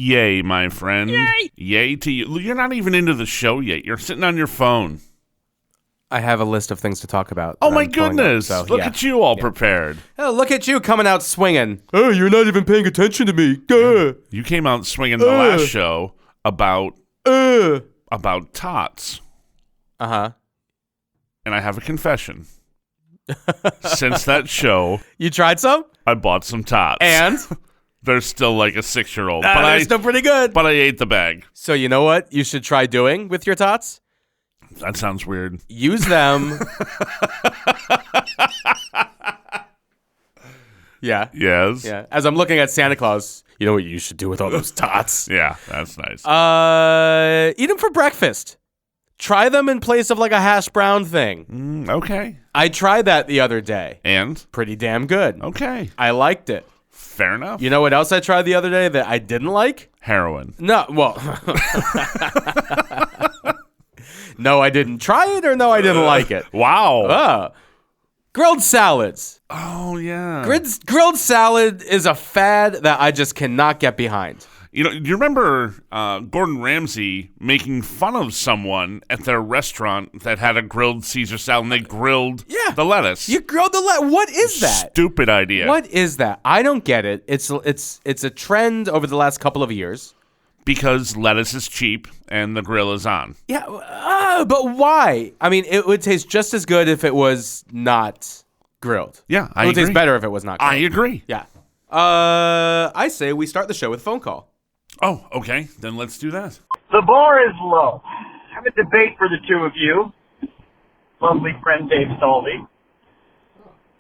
Yay, my friend. Yay! Yay to you. You're not even into the show yet. You're sitting on your phone. I have a list of things to talk about. Oh, my goodness. Look at you all prepared. Oh, look at you coming out swinging. Oh, you're not even paying attention to me. You came out swinging the last show about tots. Uh-huh. And I have a confession. Since that show, you tried some? I bought some tots. And? They're still like a 6-year-old. But they're still pretty good. But I ate the bag. So you know what you should try doing with your tots? That sounds weird. Use them. Yeah. Yes. Yeah. As I'm looking at Santa Claus, you know what you should do with all those tots? Yeah, that's nice. Eat them for breakfast. Try them in place of like a hash brown thing. Okay. I tried that the other day. And? Pretty damn good. Okay. I liked it. Fair enough. You know what else I tried the other day that I didn't like? Heroin. No, well. No, I didn't try it, or no, I didn't like it. Wow. Grilled salads. Oh, yeah. Grilled salad is a fad that I just cannot get behind. You know, do you remember Gordon Ramsay making fun of someone at their restaurant that had a grilled Caesar salad and they grilled the lettuce? You grilled the lettuce? What is that? Stupid idea. What is that? I don't get it. It's a trend over the last couple of years. Because lettuce is cheap and the grill is on. Yeah, but why? I mean, it would taste just as good if it was not grilled. Yeah, I agree. It would taste better if it was not grilled. I agree. Yeah. I say we start the show with a phone call. Oh, okay. Then let's do that. The bar is low. I have a debate for the two of you. Lovely friend Dave Stolby.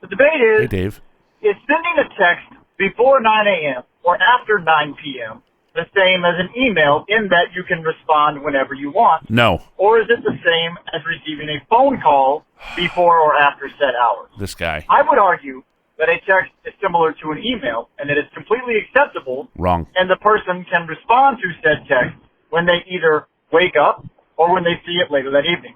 The debate is, Hey, Dave. Is sending a text before 9 a.m. or after 9 p.m. the same as an email in that you can respond whenever you want? No. Or is it the same as receiving a phone call before or after said hours? This guy. I would argue that a text is similar to an email and that it's completely acceptable. Wrong. And the person can respond to said text when they either wake up or when they see it later that evening.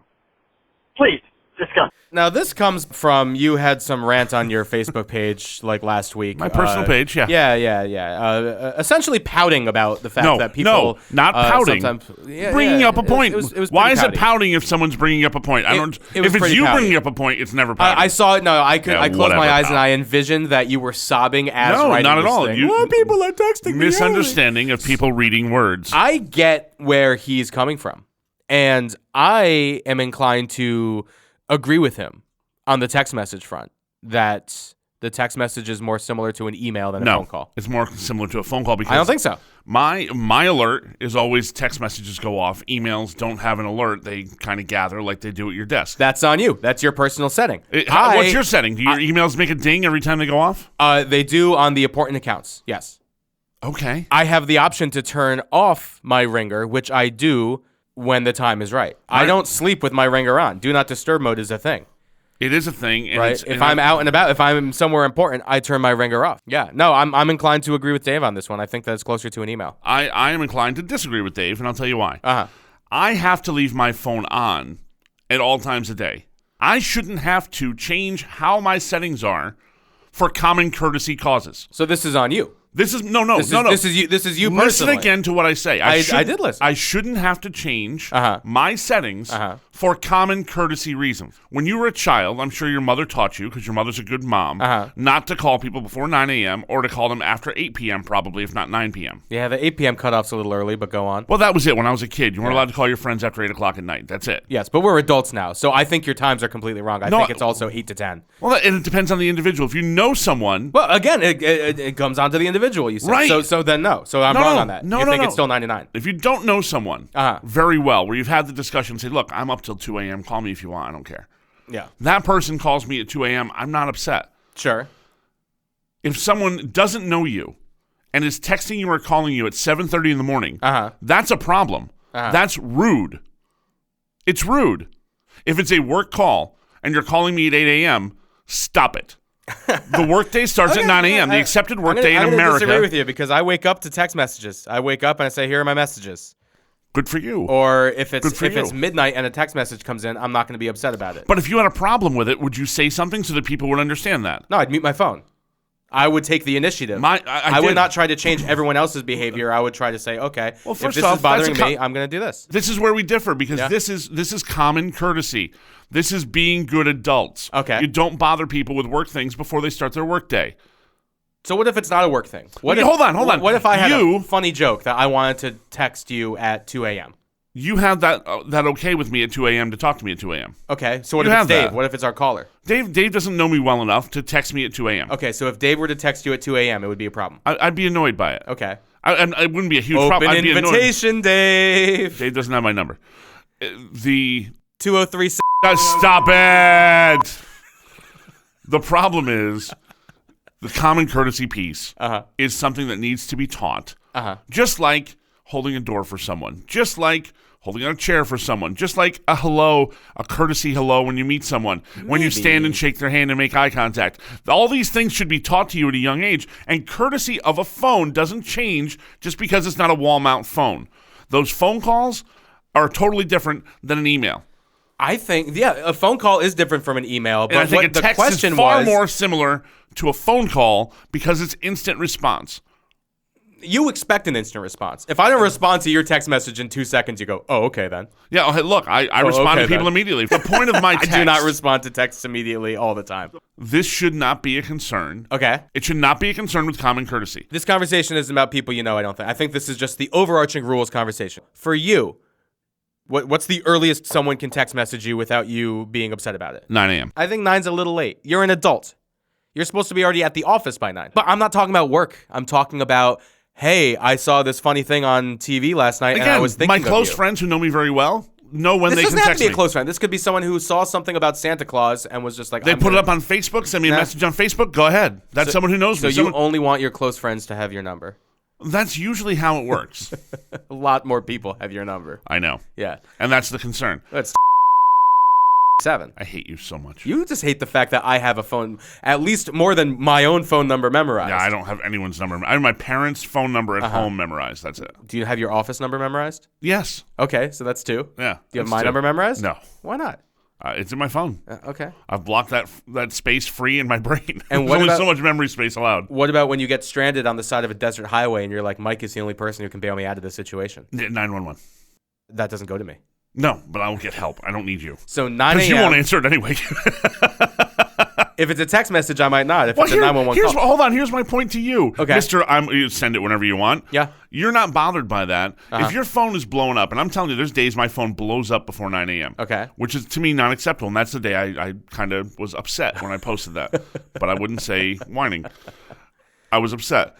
Please, discuss. Now, this comes from you had some rant on your Facebook page like last week. My personal page, yeah. Yeah. Essentially pouting about the fact that people... No, not pouting. Bringing up a point. It was Why is pouty. it pouting if someone's bringing up a point? If it's you bringing up a point, it's never pouting. I saw it. No, I closed my eyes and I pouting. envisioned that you were sobbing as writing not at this all. thing. Well, people are texting me. Misunderstanding of people reading words. I get where he's coming from, and I am inclined to agree with him on the text message front, that the text message is more similar to an email than a phone call. It's more similar to a phone call because I don't think so. My alert is always text messages go off. Emails don't have an alert. They kind of gather like they do at your desk. That's on you. That's your personal setting. What's your setting? Do your emails make a ding every time they go off? They do on the important accounts, yes. Okay. I have the option to turn off my ringer, which I do when the time is right. I don't sleep with my ringer on. Do not disturb mode is a thing. It is a thing. And right. If I'm out and about, if I'm somewhere important, I turn my ringer off. Yeah. No, I'm inclined to agree with Dave on this one. I think that's closer to an email. I am inclined to disagree with Dave, and I'll tell you why. Uh-huh. I have to leave my phone on at all times a day. I shouldn't have to change how my settings are for common courtesy causes. So this is on you. This is no. This is you personally. Listen again to what I say. I did listen. I shouldn't have to change my settings for common courtesy reasons. When you were a child, I'm sure your mother taught you, because your mother's a good mom, not to call people before 9 a.m. or to call them after 8 p.m. probably, if not 9 p.m. Yeah, the 8 p.m. cutoff's a little early, but go on. Well, that was it when I was a kid. You weren't allowed to call your friends after 8 o'clock at night. That's it. Yes, but we're adults now, so I think your times are completely wrong. I think it's also 8 to 10. Well, and it depends on the individual. If you know someone... Well, again, it comes on to the individual, you said. Right. So then no. So I'm wrong on that. You think it's still 99. If you don't know someone very well, where you've had the discussion, say, look, I'm up till 2 a.m. Call me if you want. I don't care. Yeah. That person calls me at 2 a.m. I'm not upset. Sure. If someone doesn't know you and is texting you or calling you at 7:30 in the morning, that's a problem. That's rude. It's rude. If it's a work call and you're calling me at 8 a.m., stop it. The workday starts at 9 a.m. The accepted workday in America. I disagree with you because I wake up to text messages. I wake up and I say, here are my messages. Good for you. Or if it's midnight and a text message comes in, I'm not going to be upset about it. But if you had a problem with it, would you say something so that people would understand that? No, I'd mute my phone. I would take the initiative. I would not try to change everyone else's behavior. I would try to say, okay, if this is bothering me, I'm going to do this. This is where we differ because this is common courtesy. This is being good adults. Okay. You don't bother people with work things before they start their work day. So what if it's not a work thing? Hold on. What if I had a funny joke that I wanted to text you at 2 a.m.? You have that okay with me at 2 a.m. to talk to me at 2 a.m. Okay, so what if it's Dave? What if it's our caller? Dave doesn't know me well enough to text me at 2 a.m. Okay, so if Dave were to text you at 2 a.m., it would be a problem. I'd be annoyed by it. Okay. It wouldn't be a huge problem. I'd Open invitation, Dave. Dave doesn't have my number. The 203. Stop it! The problem is the common courtesy piece is something that needs to be taught. Just like holding a door for someone. Just like holding out a chair for someone, just like a courtesy hello when you meet someone, when you stand and shake their hand and make eye contact. All these things should be taught to you at a young age, and courtesy of a phone doesn't change just because it's not a wall mount phone. Those phone calls are totally different than an email. I think, a phone call is different from an email, but I think a text is far more similar to a phone call because it's instant response. You expect an instant response. If I don't respond to your text message in 2 seconds, you go, oh, okay then. Yeah, look, I respond to people immediately. The point of my text... I do not respond to texts immediately all the time. This should not be a concern. Okay. It should not be a concern with common courtesy. This conversation isn't about people you know, I don't think. I think this is just the overarching rules conversation. For you, what's the earliest someone can text message you without you being upset about it? 9 a.m. I think 9's a little late. You're an adult. You're supposed to be already at the office by 9. But I'm not talking about work. I'm talking about... Hey, I saw this funny thing on TV last night, and I was thinking of you. My close friends who know me very well know when they can text me. This doesn't have to be a close friend. This could be someone who saw something about Santa Claus and was just like... They put it up on Facebook, send me a message on Facebook, go ahead. That's someone who knows me. So you only want your close friends to have your number? That's usually how it works. A lot more people have your number. I know. Yeah. And that's the concern. That's 7. I hate you so much. You just hate the fact that I have a phone, at least more than my own phone number memorized. Yeah, I don't have anyone's number. I have my parents' phone number at home memorized. That's it. Do you have your office number memorized? Yes. Okay, so that's 2. Yeah. Do you have my number memorized? No. Why not? It's in my phone. Okay. I've blocked that space free in my brain. And There's only so much memory space allowed. What about when you get stranded on the side of a desert highway and you're like, Mike is the only person who can bail me out of this situation? 911. That doesn't go to me. No, but I'll get help. I don't need you. So 9 a.m. Because you won't answer it anyway. If it's a text message, I might not. If it's a 911 call. Hold on. Here's my point to you. Okay. You send it whenever you want. Yeah. You're not bothered by that. If your phone is blowing up, and I'm telling you, there's days my phone blows up before 9 a.m. Okay. Which is, to me, not acceptable. And that's the day I kind of was upset when I posted that. But I wouldn't say whining. I was upset.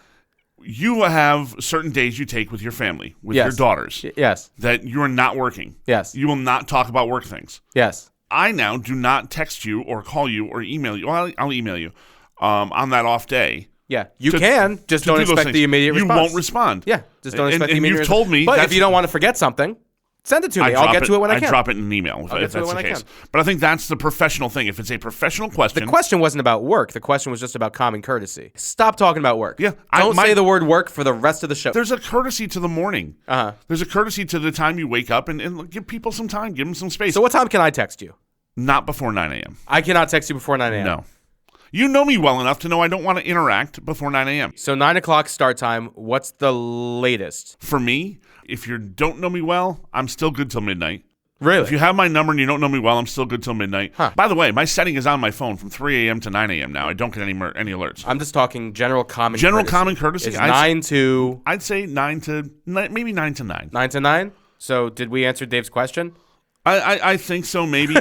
You have certain days you take with your family, with your daughters. Yes. That you are not working. Yes. You will not talk about work things. Yes. I now do not text you or call you or email you. Well, I'll email you on that off day. Yeah, you can. Just don't expect the immediate response. You won't respond. Yeah, just don't expect the immediate response. You've told me. But if you don't want to forget something, send it to me. I'll get to it when I can. I drop it in an email if that's the case. But I think that's the professional thing. If it's a professional question. The question wasn't about work. The question was just about common courtesy. Stop talking about work. Yeah. Don't say the word work for the rest of the show. There's a courtesy to the morning. There's a courtesy to the time you wake up and give people some time. Give them some space. So what time can I text you? Not before 9 a.m. I cannot text you before 9 a.m. No. You know me well enough to know I don't want to interact before 9 a.m. So 9 o'clock start time. What's the latest? For me, if you don't know me well, I'm still good till midnight. Really? If you have my number and you don't know me well, I'm still good till midnight. Huh. By the way, my setting is on my phone from 3 a.m. to 9 a.m. now. I don't get any alerts. I'm just talking general common courtesy. It's 9 to... I'd say 9 to... Maybe 9 to 9. 9 to 9? So did we answer Dave's question? I think so, maybe.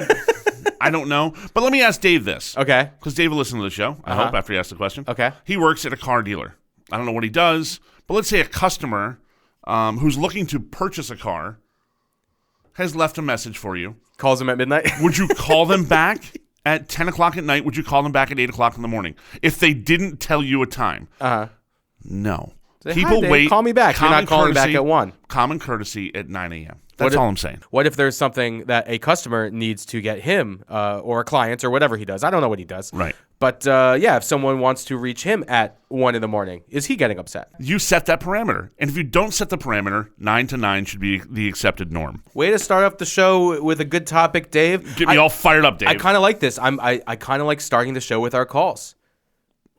I don't know. But let me ask Dave this. Okay. Because Dave will listen to the show, I hope, after he asks the question. Okay. He works at a car dealer. I don't know what he does, but let's say a customer who's looking to purchase a car has left a message for you. Calls him at midnight? Would you call them back at 10 o'clock at night? Would you call them back at 8 o'clock in the morning? If they didn't tell you a time. No. People wait. Call me back. You're not calling back at 1. Common courtesy at 9 a.m. That's all I'm saying. What if there's something that a customer needs to get him or a client or whatever he does? I don't know what he does. Right. But if someone wants to reach him at 1 in the morning, is he getting upset? You set that parameter. And if you don't set the parameter, 9 to 9 should be the accepted norm. Way to start off the show with a good topic, Dave. Get me all fired up, Dave. I kind of like this. I kind of like starting the show with our calls.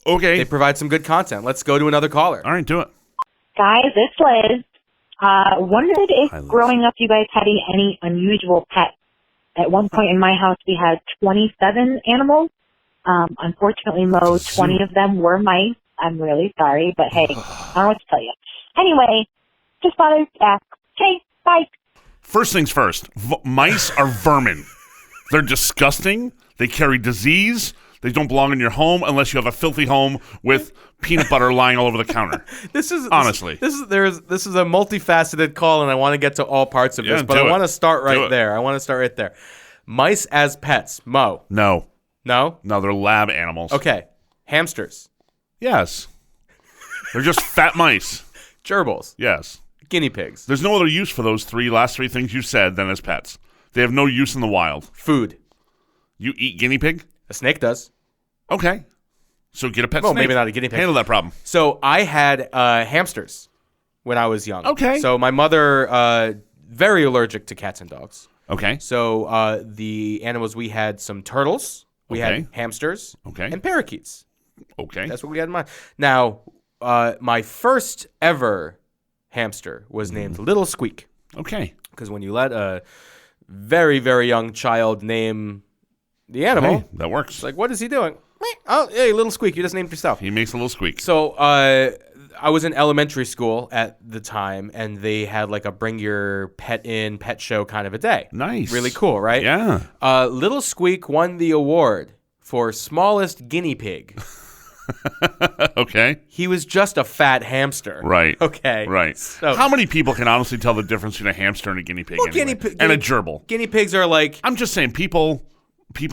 Okay. They provide some good content. Let's go to another caller. All right, do it. Guys, it's Liz. Wondered if growing up you guys had any unusual pets. At one point in my house, we had 27 animals. Unfortunately, Mo, 20 of them were mice. I'm really sorry, but hey, I don't know what to tell you. Anyway, just thought I'd ask. Okay, bye. First things first, mice are vermin. They're disgusting. They carry disease. They don't belong in your home unless you have a filthy home with peanut butter lying all over the counter. This is honestly. This is a multifaceted call, and I want to get to all parts of this, but I want to start right there. Mice as pets, Mo. No, they're lab animals. Okay, hamsters. Yes, they're just fat mice. Gerbils. Yes, guinea pigs. There's no other use for those last three things you said than as pets. They have no use in the wild. Food. You eat guinea pig? A snake does. Okay. So get a pet well, snake. Maybe not a guinea pig. Handle that problem. So I had hamsters when I was young. Okay. So my mother, very allergic to cats and dogs. Okay. So the animals, we had some turtles. We had hamsters. Okay. And parakeets. Okay. That's what we had in mind. Now, my first ever hamster was named Little Squeak. Okay. Because when you let a very, very young child name the animal, hey, that works. It's like, what is he doing? Oh, hey, Little Squeak, you just named yourself. He makes a little squeak. So I was in elementary school at the time, and they had like a bring your pet in, pet show kind of a day. Nice. Really cool, right? Yeah. Little Squeak won the award for smallest guinea pig. Okay. He was just a fat hamster. Right. Okay. Right. So, how many people can honestly tell the difference between a hamster and a guinea pig? Well, anyway? And a gerbil. Guinea pigs are like... I'm just saying, people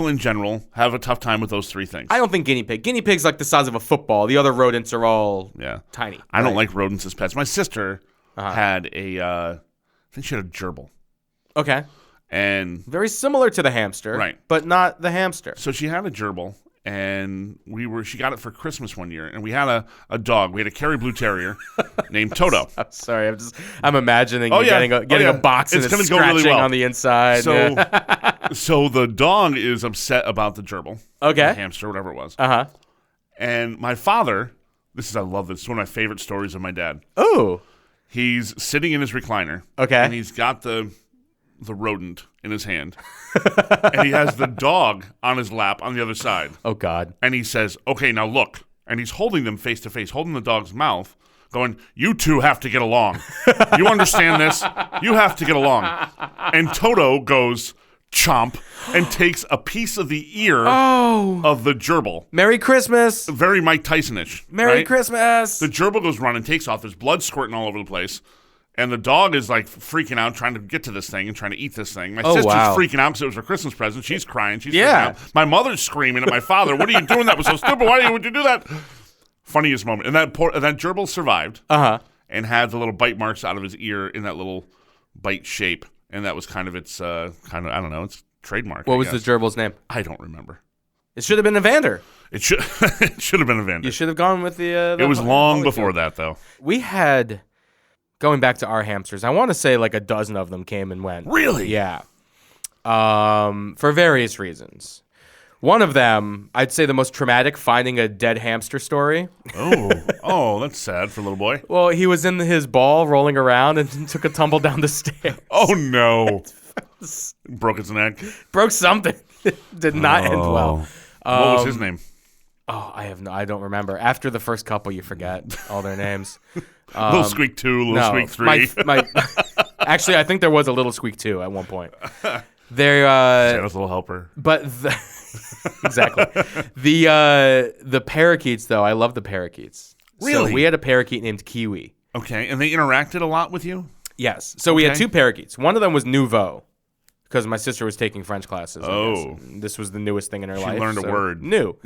in general have a tough time with those three things. I don't think guinea pig. Guinea pig's like the size of a football. The other rodents are all tiny. I don't like rodents as pets. My sister had I think she had a gerbil. Okay. And very similar to the hamster. Right. But not the hamster. So she had a gerbil. And she got it for Christmas one year, and we had a dog. We had a Kerry Blue Terrier named Toto. I'm sorry, I'm imagining you getting a box and it's scratching really on the inside. So, so the dog is upset about the gerbil, the hamster, whatever it was. And my father, I love this. It's one of my favorite stories of my dad. Oh, he's sitting in his recliner. Okay, and he's got the rodent in his hand. And he has the dog on his lap on the other side. Oh, God. And he says, okay, now look. And he's holding them face to face, holding the dog's mouth, going, you two have to get along. You understand this? You have to get along. And Toto goes, chomp, and takes a piece of the ear of the gerbil. Merry Christmas. Very Mike Tyson-ish. Merry Christmas. The gerbil goes running, takes off. There's blood squirting all over the place. And the dog is like freaking out, trying to get to this thing and trying to eat this thing. My sister's freaking out because it was her Christmas present. She's crying. She's freaking out. My mother's screaming at my father. What are you doing? That was so stupid. Why would you do that? Funniest moment. And that gerbil survived and had the little bite marks out of his ear in that little bite shape. And that was kind of its, I don't know, its trademark. What was the gerbil's name? I don't remember. It should have been Evander. It should have been Evander. You should have gone with the it was long before that, though. We had... Going back to our hamsters, I want to say like a dozen of them came and went. Really? Yeah. For various reasons. One of them, I'd say the most traumatic, finding a dead hamster story. Oh, that's sad for a little boy. Well, he was in his ball rolling around and took a tumble down the stairs. Oh, no. Broke its neck. Broke something. Did not end well. What was his name? Oh, I don't remember. After the first couple, you forget all their names. Little Squeak 2, Little Squeak 3. Actually, I think there was a Little Squeak 2 at one point. Santa's little helper. But exactly. The parakeets, though, I love the parakeets. Really? So we had a parakeet named Kiwi. Okay, and they interacted a lot with you? Yes. So we had two parakeets. One of them was Nouveau, because my sister was taking French classes. Oh. This was the newest thing in her life. She learned a word. New.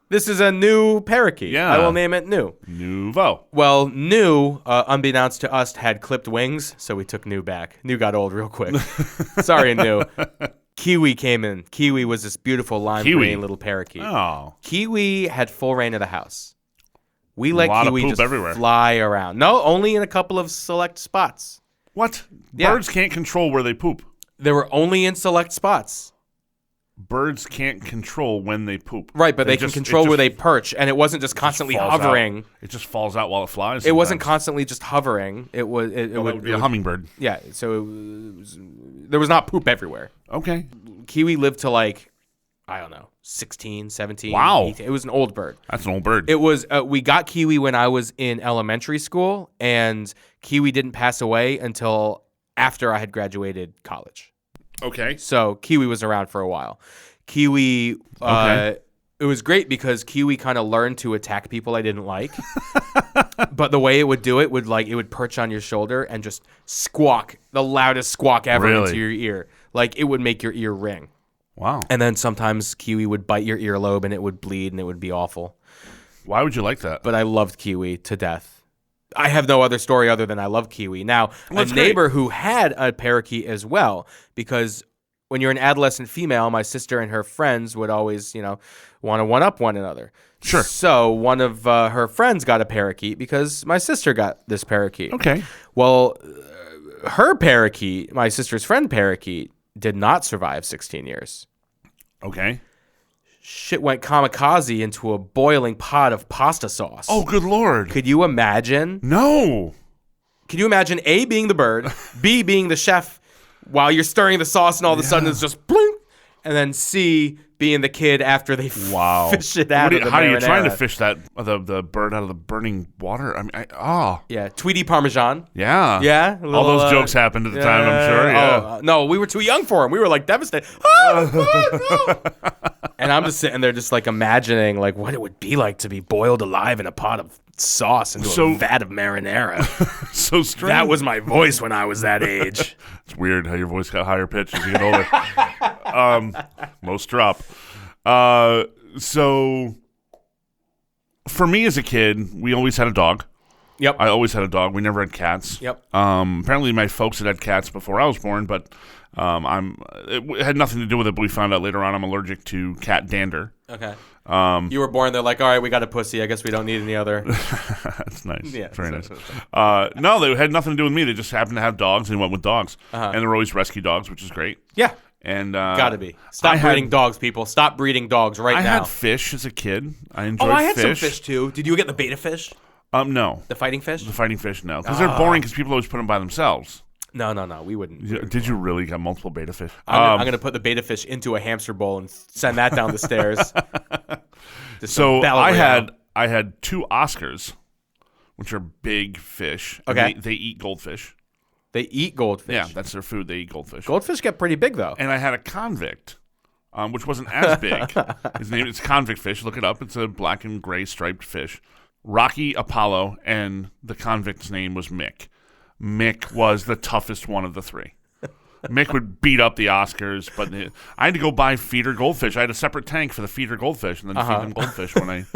This is a new parakeet. Yeah. I will name it New. Nouveau. Well, New, unbeknownst to us, had clipped wings, so we took New back. New got old real quick. Sorry, New. Kiwi came in. Kiwi was this beautiful lime green little parakeet. Oh. Kiwi had full reign of the house. We let Kiwi just everywhere. fly around. No, only in a couple of select spots. What? Yeah. Birds can't control where they poop. They were only in select spots. birds can't control when they poop. Right, but they can control where they perch, and it wasn't just constantly hovering. It just falls out while it flies. It wasn't constantly just hovering. It was. It would be a hummingbird. Yeah, so there was not poop everywhere. Okay. Kiwi lived to like, I don't know, 16, 17. Wow. 18. It was an old bird. That's an old bird. It was. We got Kiwi when I was in elementary school, and Kiwi didn't pass away until after I had graduated college. Okay. So Kiwi was around for a while. Kiwi, it was great because Kiwi kind of learned to attack people I didn't like. But the way it would do it would perch on your shoulder and just squawk, the loudest squawk ever into your ear. Like it would make your ear ring. Wow. And then sometimes Kiwi would bite your earlobe and it would bleed and it would be awful. Why would you like that? But I loved Kiwi to death. I have no other story other than I love Kiwi. Now, a neighbor who had a parakeet as well, because when you're an adolescent female, my sister and her friends would always, want to one-up one another. Sure. So one of her friends got a parakeet because my sister got this parakeet. Okay. Well, her parakeet, my sister's friend parakeet, did not survive 16 years. Okay. Shit went kamikaze into a boiling pot of pasta sauce. Oh, good Lord. Could you imagine? No. Could you imagine A, being the bird, B, being the chef while you're stirring the sauce and all of a sudden it's just blink, and then C, being the kid after they fish it out of the How are you marinara. trying to fish that the bird out of the burning water? I mean, Yeah, Tweety Parmesan. Yeah. Yeah. All those jokes happened at the time, I'm sure. Yeah. No, we were too young for him. We were like devastated. And I'm just sitting there just like imagining like what it would be like to be boiled alive in a pot of sauce into a vat of marinara. So strange. That was my voice when I was that age. It's weird how your voice got higher pitched as you get older. Most drop. So for me as a kid, we always had a dog. Yep. I always had a dog. We never had cats. Yep. Apparently my folks had cats before I was born, but it had nothing to do with it, but we found out later on I'm allergic to cat dander. Okay. You were born, they're like, all right, we got a pussy. I guess we don't need any other. That's nice. Yeah, very nice. No, they had nothing to do with me. They just happened to have dogs and went with dogs. And they were always rescue dogs, which is great. Yeah. And gotta be. Stop breeding dogs, people. Stop breeding dogs now. I had fish as a kid. I enjoyed fish. Oh, I had some fish too. Did you get the beta fish? No. The fighting fish? The fighting fish, no. Because they're boring because people always put them by themselves. No, we wouldn't. Did you really get multiple beta fish? I'm going to put the beta fish into a hamster bowl and send that down the stairs. So I had 2 Oscars, which are big fish. Okay. They eat goldfish. They eat goldfish? Yeah, that's their food. They eat goldfish. Goldfish get pretty big, though. And I had a convict, which wasn't as big. His name is convict fish. Look it up. It's a black and gray striped fish. Rocky Apollo, and the convict's name was Mick. Mick was the toughest one of the 3. Mick would beat up the Oscars, but I had to go buy feeder goldfish. I had a separate tank for the feeder goldfish, and then feed them goldfish when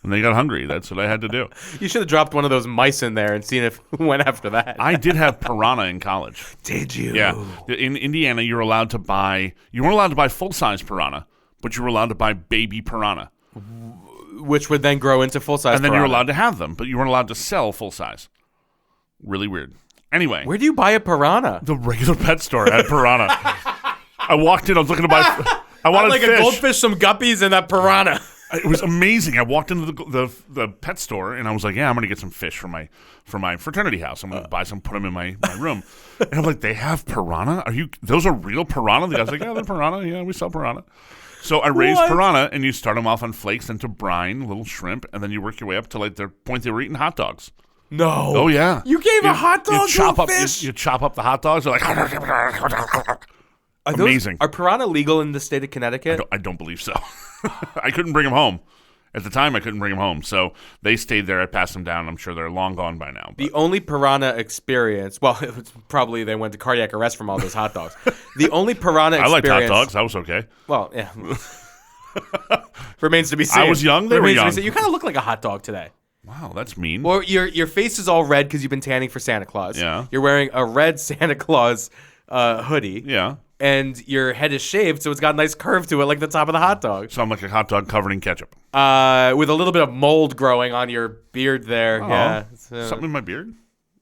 they got hungry. That's what I had to do. You should have dropped one of those mice in there and seen if who went after that. I did have piranha in college. Did you? Yeah. In Indiana, you weren't allowed to buy full-size piranha, but you were allowed to buy baby piranha. Which would then grow into full-size And then piranha. you were allowed to have them, but you weren't allowed to sell full-size. Really weird. Anyway. Where do you buy a piranha? The regular pet store had piranha. I walked in, I was looking to buy... I wanted like fish. A goldfish, some guppies, and that piranha. It was amazing. I walked into the pet store, and I was like, yeah, I'm going to get some fish for my fraternity house. I'm going to buy some, put them in my room. And I'm like, they have piranha? Those are real piranha? The guy's like, yeah, they're piranha. Yeah, we sell piranha. So I raised piranha, and you start them off on flakes, then to brine, little shrimp, and then you work your way up to like the point they were eating hot dogs. No. Oh, yeah. You gave a hot dog to a fish? You chop up the hot dogs. They're like... Amazing. Are piranha legal in the state of Connecticut? I don't believe so. I couldn't bring them home. At the time, I couldn't bring them home. So they stayed there. I passed them down. I'm sure they're long gone by now. But. The only piranha experience... Well, it was probably they went to cardiac arrest from all those hot dogs. The only piranha experience... I liked hot dogs. That was okay. Well, yeah. Remains to be seen. I was young. They were young. You kind of look like a hot dog today. Wow, that's mean. Well, your face is all red because you've been tanning for Santa Claus. Yeah. You're wearing a red Santa Claus hoodie. Yeah. And your head is shaved, so it's got a nice curve to it like the top of the hot dog. So I'm like a hot dog covered in ketchup. With a little bit of mold growing on your beard there. Oh, yeah. something in my beard?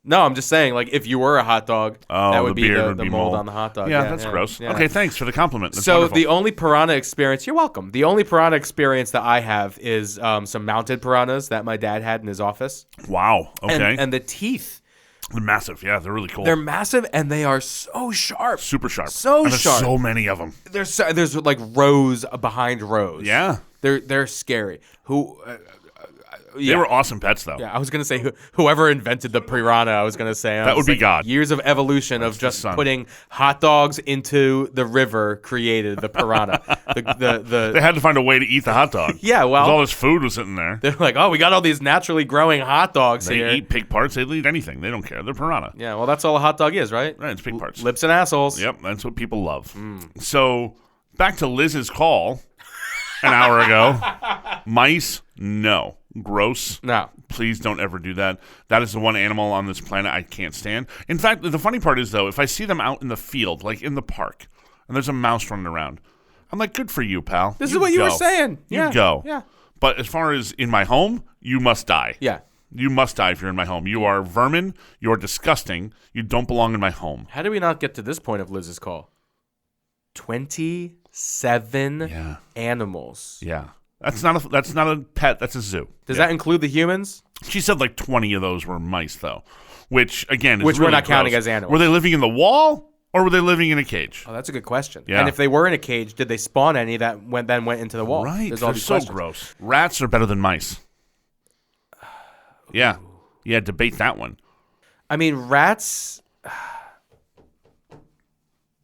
No, I'm just saying, like, if you were a hot dog, that would the be beard the, would the be mold mold. on the hot dog. Yeah, that's gross. yeah. Okay, thanks for the compliment. That's so wonderful. the only piranha experience, you're welcome. The only piranha experience that I have is some mounted piranhas that my dad had in his office. Wow. Okay. And the teeth. They're massive. Yeah, they're really cool. They're massive and they are so sharp. super sharp. So and there's sharp. so many of them. There's like rows behind rows. Yeah. They're scary. They were awesome pets, though. Yeah, I was gonna say whoever invented the piranha. I was gonna say That would be God. Years of evolution of just putting hot dogs into the river created the piranha. They had to find a way to eat the hot dog. Yeah, well, 'cause all this food was sitting there. they're like, oh, we got all these naturally growing hot dogs They here. eat pig parts. They eat anything. They don't care. They're piranha. Yeah, well, that's all a hot dog is, right? Right, it's pig parts. Lips and assholes. Yep, that's what people love. So back to Liz's call an hour ago. Mice, no. Gross. No. Please don't ever do that. That is the one animal on this planet I can't stand. In fact, the funny part is, though, if I see them out in the field, like in the park, and there's a mouse running around, I'm like, good for you, pal. This is what you were saying. You Yeah. go. Yeah. But as far as in my home, you must die. Yeah. You must die if you're in my home. You are vermin. You are disgusting. You don't belong in my home. How did we not get to this point of Liz's call? 27 animals. Yeah. That's not a pet. That's a zoo. Does that include the humans? She said like 20 of those were mice, though, which again is Which really we're not counting gross. as animals. Were they living in the wall or were they living in a cage? Oh, that's a good question. Yeah. And if they were in a cage, did they spawn any that then went into the wall? Right. There's all They're these so questions. gross. Rats are better than mice. Yeah. Yeah, debate that one. I mean, rats.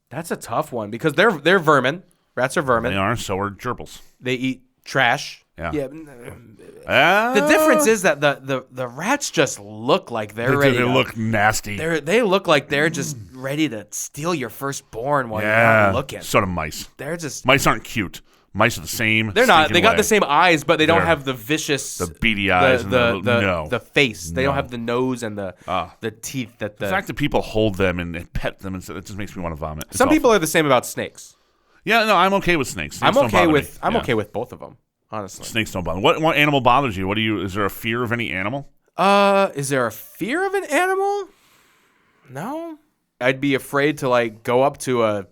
That's a tough one because they're vermin. Rats are vermin. They are. So are gerbils. They eat trash. Yeah. The difference is that the rats just look like they're ready. They to- look nasty. They look like they're just ready to steal your firstborn while you're Yeah. not looking. So do mice. They're just. Mice aren't cute. Mice are the same. They're not. stinking They got way. the same eyes, but they don't They're- have the vicious, the beady eyes and no. the face. They No. don't have the nose and the teeth that The fact that people hold them and pet them, it just makes me want to vomit. It's some awful. people are the same about snakes. Yeah, no, I'm okay with snakes. Snakes I'm don't okay bother with me. Yeah. okay with both of them, honestly. Snakes don't bother. What animal bothers you? Is there a fear of any animal? Is there a fear of an animal? No. I'd be afraid to like go up to a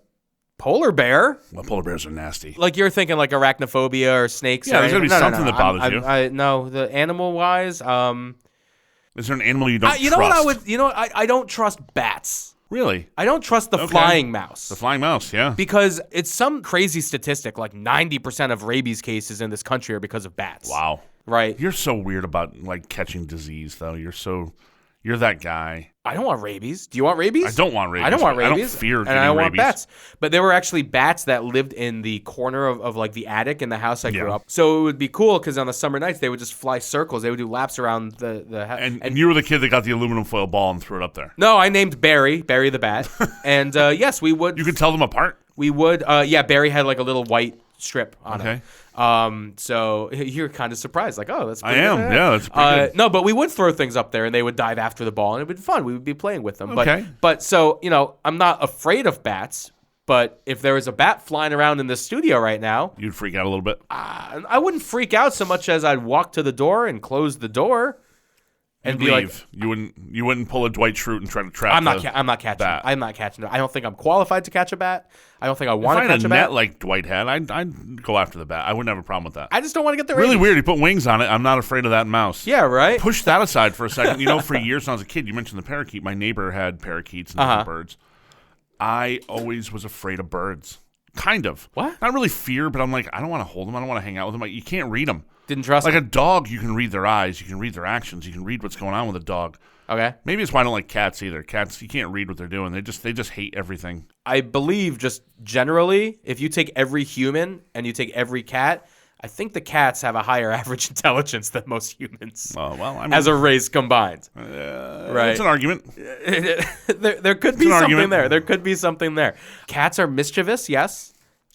polar bear. Well, polar bears are nasty. Like you're thinking like arachnophobia or snakes. Yeah, or there's gotta be anything. something that bothers you. No, the animal wise. Is there an animal you don't You trust? know what I would? You know, I don't trust bats. Really? I don't trust the flying mouse. The flying mouse, yeah. Because it's some crazy statistic, like 90% of rabies cases in this country are because of bats. Wow. Right? You're so weird about like catching disease, though. You're that guy. I don't want rabies. Do you want rabies? I don't want rabies. I don't want I rabies. don't fear and getting I don't want rabies. bats. But there were actually bats that lived in the corner of like the attic in the house I grew up. So it would be cool because on the summer nights they would just fly circles. They would do laps around the house. And you were the kid that got the aluminum foil ball and threw it up there. No, I named Barry the bat. And yes, we would. You could tell them apart? We would. Yeah, Barry had like a little white strip on Okay. it. So you're kind of surprised, like, oh, that's. I am. Yeah, that's pretty good. No, but we would throw things up there, and they would dive after the ball, and it would be fun. We would be playing with them. Okay. But so I'm not afraid of bats. But if there was a bat flying around in the studio right now, You'd freak out a little bit. I wouldn't freak out so much as I'd walk to the door and close the door, and You'd be leave. like, You wouldn't pull a Dwight Schrute and try to trap. I'm not catching. bat. I'm not catching it. I don't think I'm qualified to catch a bat. I don't think I want If to I had catch a a net bat. like Dwight had, I'd go after the bat. I wouldn't have a problem with that. I just don't want to get the Really rabies. weird. He put wings on it. I'm not afraid of that mouse. Yeah, right. Push that aside for a second. For years when I was a kid, you mentioned the parakeet. My neighbor had parakeets and different birds. I always was afraid of birds. Kind of. What? Not really fear, but I'm like, I don't want to hold them. I don't want to hang out with them. Like, you can't read them. Didn't trust Like them. a dog, you can read their eyes. You can read their actions. You can read what's going on with a dog. Okay. Maybe it's why I don't like cats either. Cats, you can't read what they're doing. They just hate everything. I believe just generally, if you take every human and you take every cat, I think the cats have a higher average intelligence than most humans. Well, I mean, as a race combined. right. It's an argument. there could be an something argument. there. There could be something there. Cats are mischievous, yes.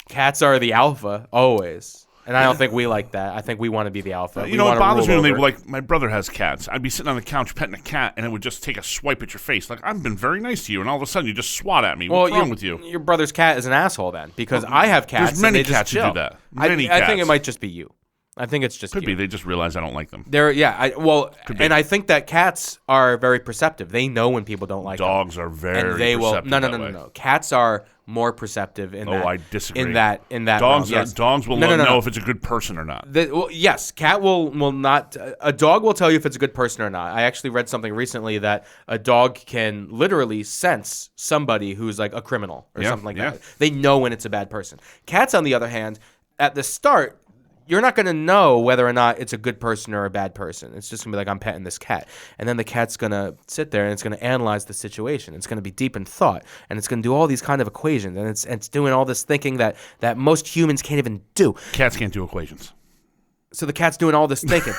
Cats are the alpha, always. And I don't think we like that. I think we want to be the alpha. It bothers me when they like. My brother has cats. I'd be sitting on the couch petting a cat, and it would just take a swipe at your face. Like, I've been very nice to you, and all of a sudden you just swat at me. What's wrong with you? Your brother's cat is an asshole then, because I have cats. There's many and they just cats who do chill. that. I Many think cats. it might just be you. I think it's just Could cute. be. They just realize I don't like them. I think that cats are very perceptive. They know when people don't like Dogs them. are very and they will. perceptive. No. Cats are more perceptive in that. I disagree. In that dogs realm, yes. Dogs will know if it's a good person or not. Yes, cat will not. A dog will tell you if it's a good person or not. I actually read something recently that a dog can literally sense somebody who's like a criminal or something like that. They know when it's a bad person. Cats, on the other hand, at the start, you're not going to know whether or not it's a good person or a bad person. It's just going to be like, I'm petting this cat. And then the cat's going to sit there and it's going to analyze the situation. It's going to be deep in thought. And it's going to do all these kind of equations. And it's doing all this thinking that most humans can't even do. Cats can't do equations. So the cat's doing all this thinking.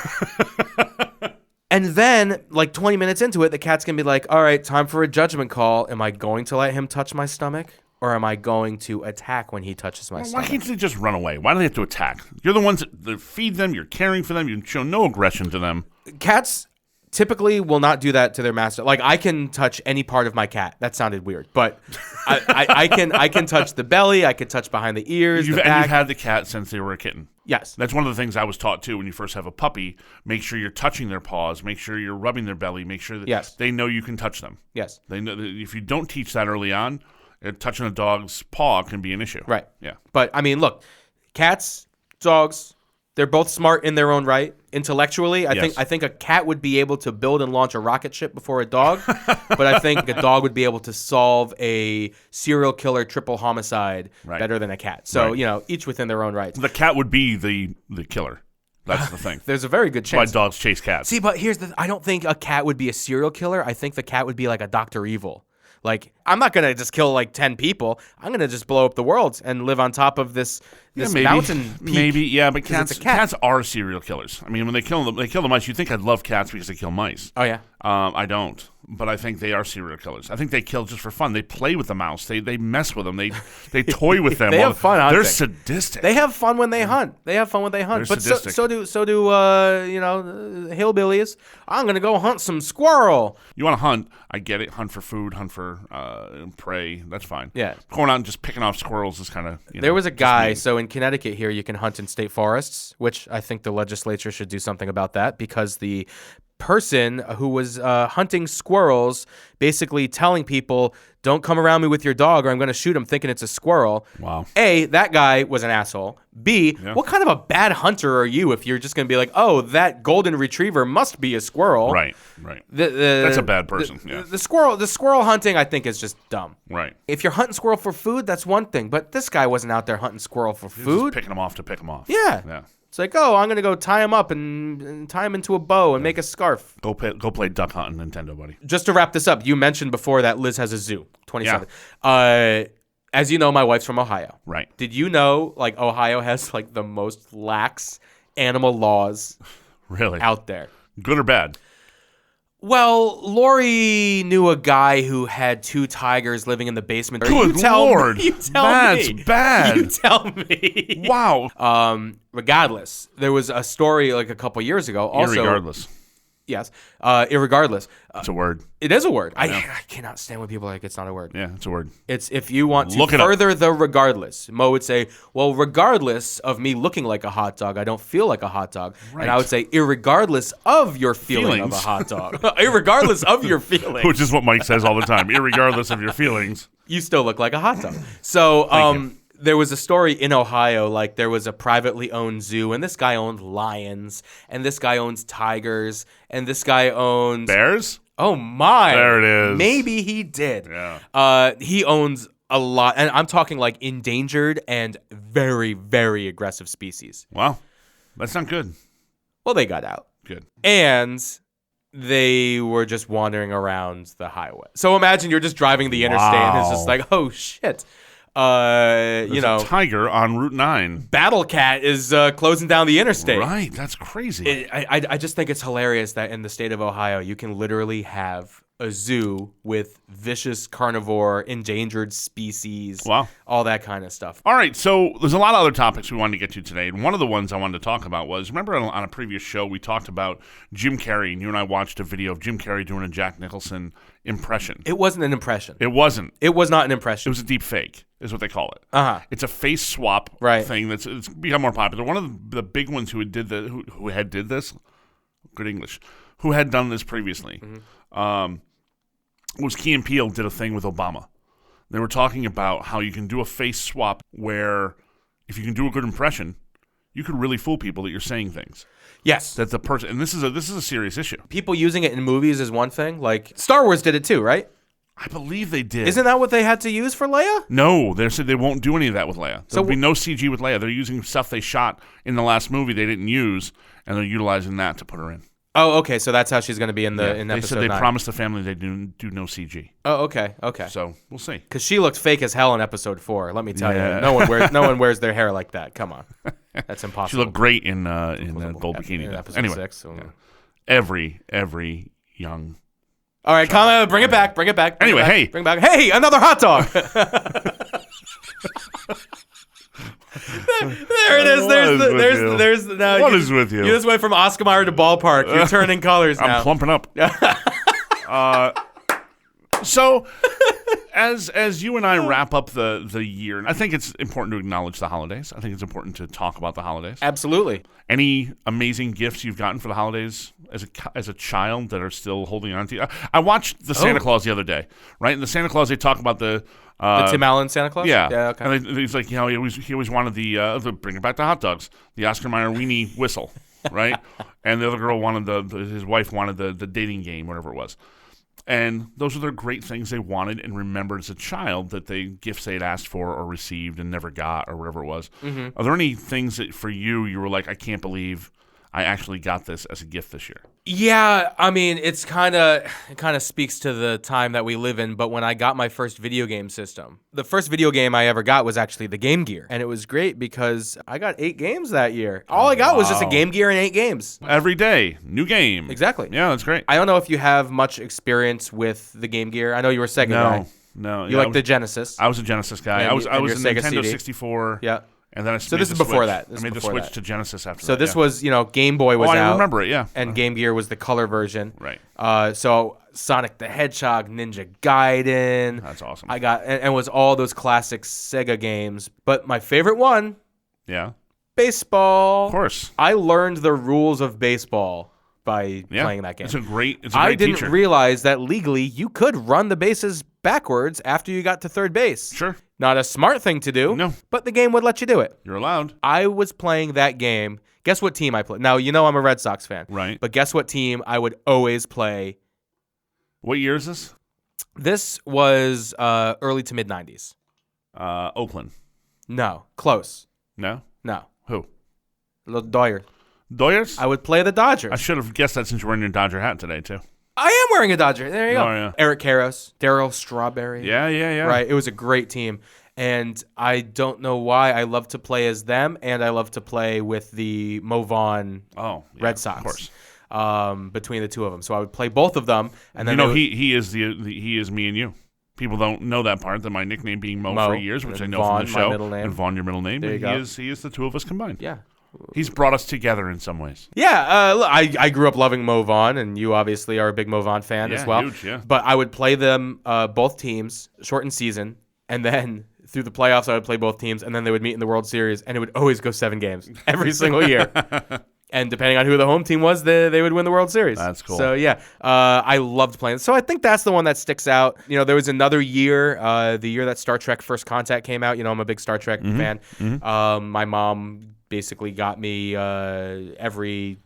And then, like 20 minutes into it, the cat's going to be like, all right, time for a judgment call. Am I going to let him touch my stomach? Or am I going to attack when he touches my stomach? Why can't they just run away? Why do they have to attack? You're the ones that feed them. You're caring for them. You show no aggression to them. Cats typically will not do that to their master. Like, I can touch any part of my cat. That sounded weird, but I can touch the belly. I can touch behind the ears. And you've had the cat since they were a kitten. Yes. That's one of the things I was taught too. When you first have a puppy, make sure you're touching their paws. Make sure you're rubbing their belly. Make sure that they know you can touch them. Yes. They know that if you don't teach that early on, touching a dog's paw can be an issue. Right. Yeah. But, I mean, look, cats, dogs, they're both smart in their own right. Intellectually, I think a cat would be able to build and launch a rocket ship before a dog. But I think a dog would be able to solve a serial killer triple homicide better than a cat. So, each within their own rights. The cat would be the killer. That's the thing. There's a very good chance. That's why dogs chase cats. See, but I don't think a cat would be a serial killer. I think the cat would be like a Dr. Evil. Like, I'm not going to just kill like 10 people. I'm going to just blow up the world and live on top of this mountain peak. Maybe, yeah, but cats are serial killers. I mean, when they kill the mice, you think I'd love cats because they kill mice. Oh, yeah? I don't. But I think they are serial killers. I think they kill just for fun. They play with the mouse. They mess with them. They toy with them. They have fun hunting. They're sadistic. They have fun when they hunt. They're but sadistic. so do hillbillies. I'm gonna go hunt some squirrel. You want to hunt? I get it. Hunt for food. Hunt for prey. That's fine. Yeah. Going out and just picking off squirrels is kind of. There was a guy. So in Connecticut here, you can hunt in state forests, which I think the legislature should do something about that because the person who was hunting squirrels basically telling people, don't come around me with your dog or I'm going to shoot him thinking it's a squirrel. Wow. A, that guy was an asshole. B, what kind of a bad hunter are you if you're just going to be like, oh, that golden retriever must be a squirrel. Right. That's a bad person. The squirrel hunting, I think, is just dumb. Right. If you're hunting squirrel for food, that's one thing. But this guy wasn't out there hunting squirrel for food. Just picking them off to pick them off. Yeah. It's like, oh, I'm going to go tie him up and tie him into a bow and make a scarf. Go play duck hunt on Nintendo, buddy. Just to wrap this up, you mentioned before that Liz has a zoo, 27. Yeah. As you know, my wife's from Ohio. Right. Did you know, like, Ohio has, like, the most lax animal laws out there? Good or bad? Well, Lori knew a guy who had 2 tigers living in the basement. Good Lord. That's bad. You tell me. Wow. Regardless, there was a story like a couple years ago. Also, irregardless. Yes. Irregardless. It's a word. It is a word. I cannot stand when people are like, it's not a word. Yeah, it's a word. It's if you want to further the regardless. Mo would say, well, regardless of me looking like a hot dog, I don't feel like a hot dog. Right. And I would say, irregardless of your feeling of a hot dog. Irregardless of your feelings. Which is what Mike says all the time. Irregardless of your feelings. You still look like a hot dog. So, there was a story in Ohio, like there was a privately owned zoo, and this guy owned lions, and this guy owns tigers, and this guy owns... bears? Oh, my. There it is. Maybe he did. Yeah. He owns a lot, and I'm talking like endangered and very, very aggressive species. Wow. That's not good. Well, they got out. Good. And they were just wandering around the highway. So imagine you're just driving the interstate, and it's just like, oh, shit. There's a tiger on Route 9. Battle Cat is closing down the interstate. Right, that's crazy. I just think it's hilarious that in the state of Ohio, you can literally have a zoo with vicious carnivore, endangered species, all that kind of stuff. All right, so there's a lot of other topics we wanted to get to today, and one of the ones I wanted to talk about was, remember on a previous show we talked about Jim Carrey, and you and I watched a video of Jim Carrey doing a Jack Nicholson impression. It wasn't an impression. It wasn't. It was not an impression. It was a deep fake, is what they call it. It's a face swap thing it's become more popular. One of the big ones who had did this, good English, who had done this previously, was Key and Peele did a thing with Obama. They were talking about how you can do a face swap where if you can do a good impression, you could really fool people that you're saying things. Yes. That the person, and this is a serious issue. People using it in movies is one thing. Like Star Wars did it too, right? I believe they did. Isn't that what they had to use for Leia? No, they said they won't do any of that with Leia. There'll be no CG with Leia. They're using stuff they shot in the last movie they didn't use, and they're utilizing that to put her in. Oh, okay. So that's how she's going to be in episode 9. They said they 9. promised the family they do no CG. Oh, okay. So we'll see. Because she looked fake as hell in episode 4. Let me tell you, no one wears their hair like that. Come on, that's impossible. She looked great in gold bikini. In episode anyway, 6. So. Every young. All right, come bring it back. Bring it back. Anyway, bring back. Hey, another hot dog. There it is. There's now. What is with you? You just went from Oscar Mayer to ballpark. You're turning colors now. I'm plumping up. So, as you and I wrap up the year, and I think it's important to acknowledge the holidays. I think it's important to talk about the holidays. Absolutely. Any amazing gifts you've gotten for the holidays as a child that are still holding on to you? I watched the Santa Claus the other day, right? In the Santa Claus, they talk about the Tim Allen Santa Claus? Yeah. Okay. And he's like, he always wanted the bring it back to hot dogs, the Oscar Mayer weenie whistle, right? And the other girl wanted his wife wanted the dating game, whatever it was. And those are the great things they wanted and remembered as a child, that gifts they had asked for or received and never got or whatever it was. Mm-hmm. Are there any things that for you were like, I can't believe I actually got this as a gift this year? Yeah, I mean, it kind of speaks to the time that we live in, but when I got my first video game system, the first video game I ever got was actually the Game Gear, and it was great because I got 8 games that year. All I got was just a Game Gear and 8 games. Every day, new game. Exactly. Yeah, that's great. I don't know if you have much experience with the Game Gear. I know you were a Sega guy. No. You like the Genesis. I was a Genesis guy. I was a Nintendo CD. 64. Yeah. And then so this is before that. I made the switch to Genesis after that. So this was, Game Boy was out. I remember it, yeah. And Game Gear was the color version. Right. So Sonic the Hedgehog, Ninja Gaiden. That's awesome. I got, and was all those classic Sega games. But my favorite one, baseball. Of course. I learned the rules of baseball by playing that game. It's a great teacher. I didn't realize that legally you could run the bases backwards after you got to third base. Sure. Not a smart thing to do. No. But the game would let you do it. You're allowed. I was playing that game. Guess what team I played? Now, I'm a Red Sox fan. Right. But guess what team I would always play? What year is this? This was early to mid-90s. Oakland. No. Close. No? No. Who? Doyer. Doyers? I would play the Dodgers. I should have guessed that since you're wearing your Dodger hat today, too. I am wearing a Dodger. There you go. Oh, yeah. Eric Karros, Darryl Strawberry. Yeah. Right. It was a great team. And I don't know why. I love to play as them, and I love to play with the Mo Vaughn Red Sox. Of course. Between the two of them. So I would play both of them. And then he is me and you. People don't know that part, that my nickname being Mo for years, which I know Vaughn, from the show. my middle name. And Vaughn, your middle name. There you go. go. He is the two of us combined. Yeah. He's brought us together in some ways. Yeah, I grew up loving Mo Vaughn, and you obviously are a big Mo Vaughn fan as well. Huge, yeah. But I would play them, both teams, shortened season, and then through the playoffs I would play both teams, and then they would meet in the World Series, and it would always go 7 games every single year. And depending on who the home team was, they would win the World Series. That's cool. So, yeah, I loved playing. So I think that's the one that sticks out. There was another year, the year that Star Trek First Contact came out. I'm a big Star Trek fan. Mm-hmm. My mom basically got me every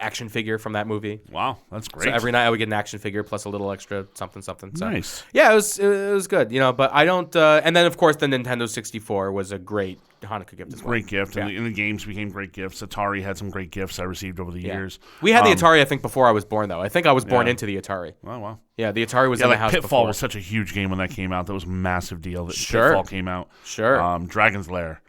action figure from that movie. Wow, that's great. So every night I would get an action figure plus a little extra something. So, nice. Yeah, it was good. But I don't. And then of course the Nintendo 64 was a great Hanukkah gift as well. Great gift, and the games became great gifts. Atari had some great gifts I received over the years. We had the Atari, I think, before I was born, though. I think I was born into the Atari. Oh, wow. Yeah, the Atari was in the house Pitfall before. was such a huge game when that came out. That was a massive deal that Pitfall came out. Sure. Dragon's Lair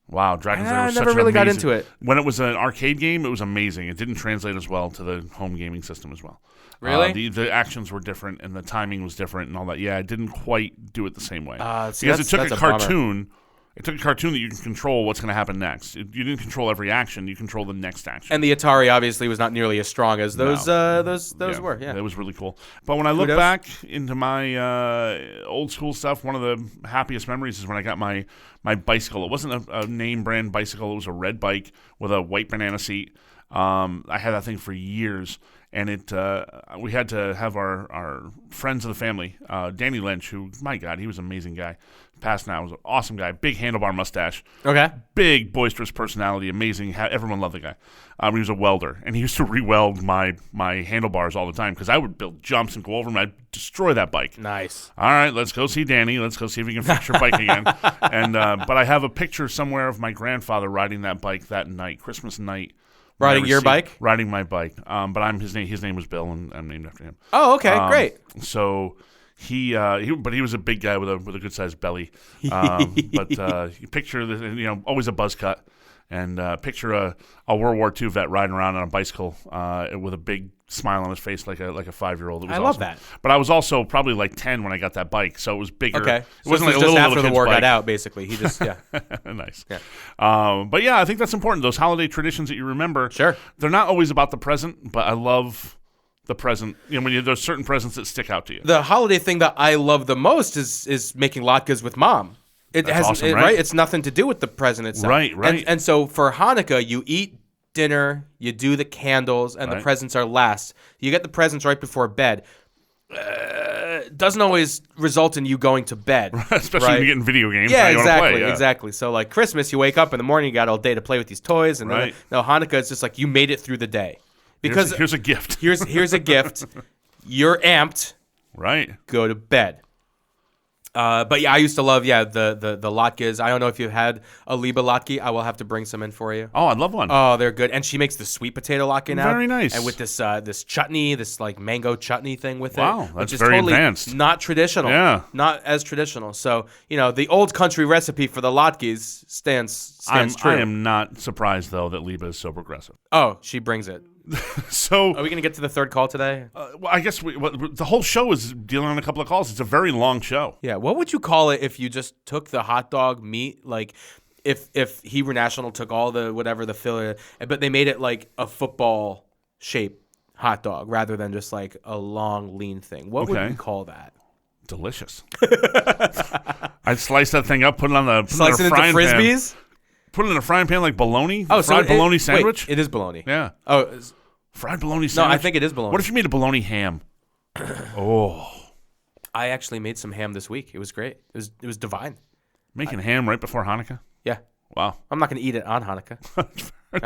Wow, Dragon's Lair was I never such really an got amazing, into it. When it was an arcade game, it was amazing. It didn't translate as well to the home gaming system as well. Really? The actions were different and the timing was different and all that. Yeah, it didn't quite do it the same way. See, because it took that's a a bummer. cartoon. It took a cartoon that you can control what's going to happen next. You didn't control every action. You control the next action. And the Atari obviously was not nearly as strong as those were. Yeah, it was really cool. But when I look back into my old school stuff, one of the happiest memories is when I got my bicycle. It wasn't a name brand bicycle. It was a red bike with a white banana seat. I had that thing for years. And we had to have our friends of the family, Danny Lynch, who, my God, he was an amazing guy. Passed now, was an awesome guy. Big handlebar mustache. Okay. Big, boisterous personality. Amazing. Everyone loved the guy. He was a welder, and he used to re-weld my handlebars all the time because I would build jumps and go over them. I'd destroy that bike. Nice. All right, let's go see Danny. Let's go see if we can fix your bike again. But I have a picture somewhere of my grandfather riding that bike that night, Christmas night. Riding your bike? Riding my bike. But his name was Bill, and I'm named after him. Oh, okay, great. So he was a big guy with a good sized belly. But you picture this, always a buzz cut, and picture a World War II vet riding around on a bicycle with a big smile on his face like a 5-year-old. It was I love that. But I was also probably like 10 when I got that bike, so it was bigger. Okay, It so wasn't this like was a just little after the kid's war bike. got out. Basically, he just Nice. Yeah. But yeah, I think that's important. Those holiday traditions that you remember. Sure. They're not always about the present, but I love the present. When there's certain presents that stick out to you. The holiday thing that I love the most is making latkes with mom. That's awesome, right? It's nothing to do with the present itself. Right. And so for Hanukkah, you eat dinner, you do the candles, and the presents are last. You get the presents right before bed. Doesn't always result in you going to bed. Especially when you're getting video games. Yeah, you exactly, play, yeah. exactly. So like Christmas, you wake up in the morning, you got all day to play with these toys, and then Hanukkah, it's just like you made it through the day. Because here's a gift. Here's a gift. You're amped. Right. Go to bed. But yeah, I used to love the latkes. I don't know if you had a Liba latke. I will have to bring some in for you. Oh, I'd love one. Oh, they're good. And she makes the sweet potato latke now. Very nice. And with this chutney, this like mango chutney thing with it. Wow, that's which is very totally advanced. Not traditional. Yeah. Not as traditional. So, the old country recipe for the latkes stands true. I am not surprised, though, that Liba is so progressive. Oh, she brings it. So, are we going to get to the third call today? Well, I guess the whole show is dealing on a couple of calls. It's a very long show. Yeah. What would you call it if you just took the hot dog meat, like if Hebrew National took all the whatever the filler, but they made it like a football shaped hot dog rather than just like a long lean thing? What would we call that? Delicious. I'd slice that thing up, put it on the slice it into frisbees. Put it in a frying pan like bologna. Oh, fried bologna sandwich. Wait, it is bologna. Yeah. Oh, fried bologna sandwich. No, I think it is bologna. What if you made a bologna ham? Oh. I actually made some ham this week. It was great. It was divine. Making ham right before Hanukkah? Yeah. Wow. I'm not going to eat it on Hanukkah.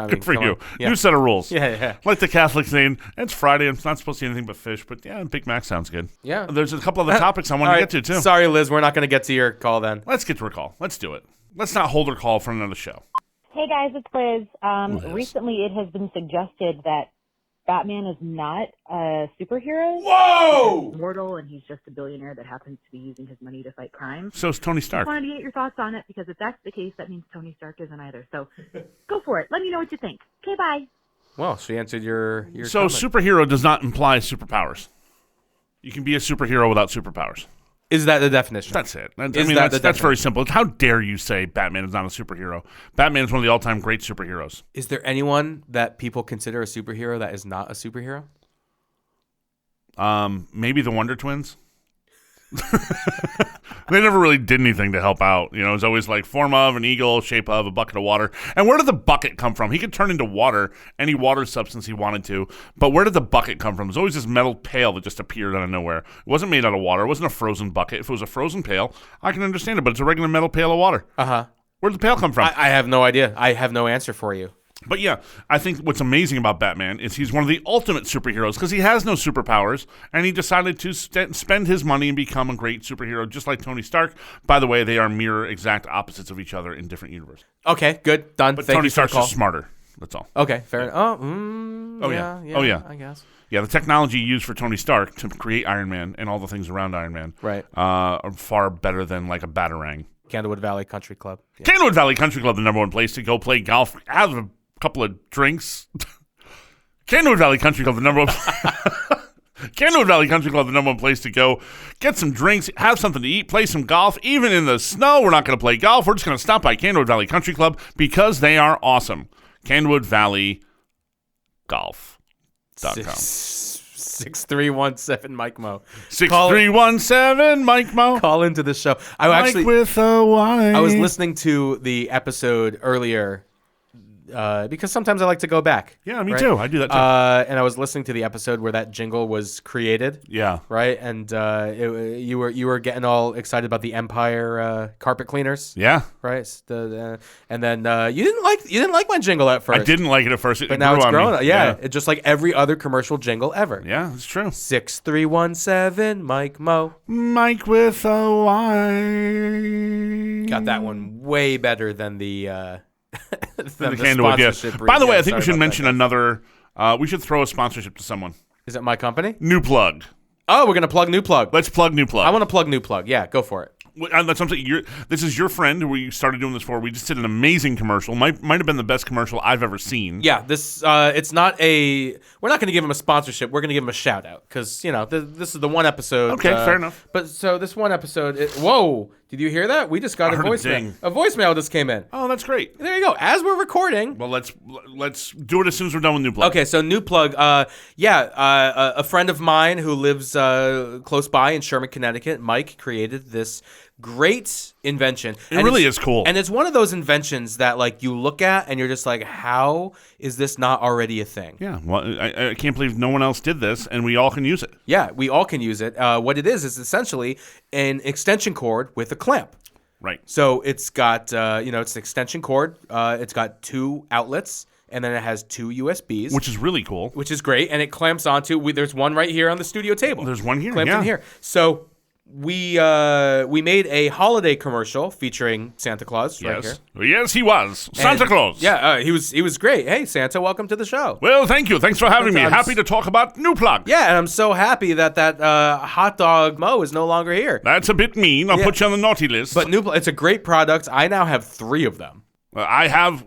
Good for you. Yeah. New set of rules. Yeah. Like the Catholics saying, it's Friday. It's not supposed to be anything but fish. But yeah, Big Mac sounds good. Yeah. There's a couple other topics I want to get to, too. Sorry, Liz. We're not going to get to your call then. Let's get to her call. Let's do it. Let's not hold her call for another show. Hey, guys. It's Liz. Recently, it has been suggested that Batman is not a superhero. Whoa! He's mortal, and he's just a billionaire that happens to be using his money to fight crime. So is Tony Stark. I wanted to get your thoughts on it, because if that's the case, that means Tony Stark isn't either. So go for it. Let me know what you think. Okay, bye. Well, she answered your So comment. superhero does not imply superpowers. You can be a superhero without superpowers. Is that the definition? That's it. That's very simple. How dare you say Batman is not a superhero? Batman is one of the all-time great superheroes. Is there anyone that people consider a superhero that is not a superhero? Maybe the Wonder Twins. They never really did anything to help out. It was always like form of an eagle, shape of a bucket of water. And where did the bucket come from? He could turn into water, any water substance he wanted to. But where did the bucket come from? It was always this metal pail that just appeared out of nowhere. It wasn't made out of water. It wasn't a frozen bucket. If it was a frozen pail, I can understand it. But it's a regular metal pail of water. Uh-huh. Where did the pail come from? I have no idea. I have no answer for you. But yeah, I think what's amazing about Batman is he's one of the ultimate superheroes because he has no superpowers, and he decided to spend his money and become a great superhero, just like Tony Stark. By the way, they are mirror exact opposites of each other in different universes. Okay, good, done. But Thank Tony you for the Stark's call. just smarter. That's all. Okay, fair enough. Yeah, I guess. Yeah, the technology used for Tony Stark to create Iron Man and all the things around Iron Man right. Are far better than like a Batarang. Candlewood Valley Country Club. Yeah. Candlewood Valley Country Club, the number one place to go play golf, have a couple of drinks. Candlewood Valley Country Club, the number one. Candlewood Valley Country Club, the number one place to go. Get some drinks, have something to eat, play some golf. Even in the snow, we're not going to play golf. We're just going to stop by Candlewood Valley Country Club because they are awesome. Candlewood Valley Golf.com. 6317 Mike Mo. 6317 Mike Mo. Call into the show. Mike with a Y. I was listening to the episode earlier because sometimes I like to go back. Yeah, me too. I do that too. And I was listening to the episode where that jingle was created. Yeah. Right, and you were getting all excited about the Empire carpet cleaners. Yeah. Right. And then you didn't like my jingle at first. I didn't like it at first, but now it's growing. Yeah, it's just like every other commercial jingle ever. Yeah, it's true. 6317 Mike Mo. Mike with a Y. Got that one way better than the. The Candlewood gift. By the way, I think we should mention another. We should throw a sponsorship to someone. Is it my company? New Plug. Oh, we're gonna plug New Plug. Let's plug New Plug. I want to plug New Plug. Yeah, go for it. That's something. This is your friend who we started doing this for. We just did an amazing commercial. Might have been the best commercial I've ever seen. Yeah, this it's not a. We're not going to give him a sponsorship. We're going to give him a shout out because this is the one episode. Okay, fair enough. But so this one episode. Whoa! Did you hear that? We just got a voicemail. A voicemail just came in. Oh, that's great. There you go. As we're recording. Well, let's do it as soon as we're done with New Plug. Okay, so New Plug. A friend of mine who lives close by in Sherman, Connecticut, Mike, created this great invention. It really is cool. And it's one of those inventions that like you look at and you're just like, how is this not already a thing? Yeah, well, I can't believe no one else did this, and we all can use it. Yeah, we all can use it. What it is essentially an extension cord with a clamp. Right. So it's got, it's an extension cord. It's got 2 outlets. And then it has 2 USBs. Which is really cool. Which is great. And it clamps onto, there's one right here on the studio table. There's one here, clamped in here. So we made a holiday commercial featuring Santa Claus right here. Yes, he was. Santa Claus. Yeah, he was great. Hey, Santa, welcome to the show. Well, thank you. Thanks for having me. Happy to talk about New Plug. Yeah, and I'm so happy that hot dog Mo is no longer here. That's a bit mean. I'll put you on the naughty list. But it's a great product. I now have 3 of them. I have,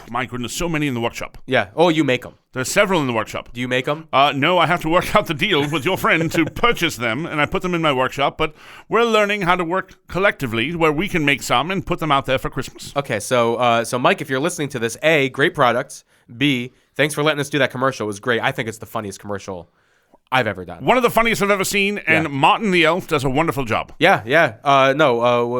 my goodness, so many in the workshop. Yeah. Oh, you make them. There's several in the workshop. Do you make them? No, I have to work out the deal with your friend to purchase them, and I put them in my workshop. But we're learning how to work collectively where we can make some and put them out there for Christmas. Okay, so Mike, if you're listening to this, A, great products. B, thanks for letting us do that commercial. It was great. I think it's the funniest commercial I've ever done. One of the funniest I've ever seen, and Martin the Elf does a wonderful job. Yeah.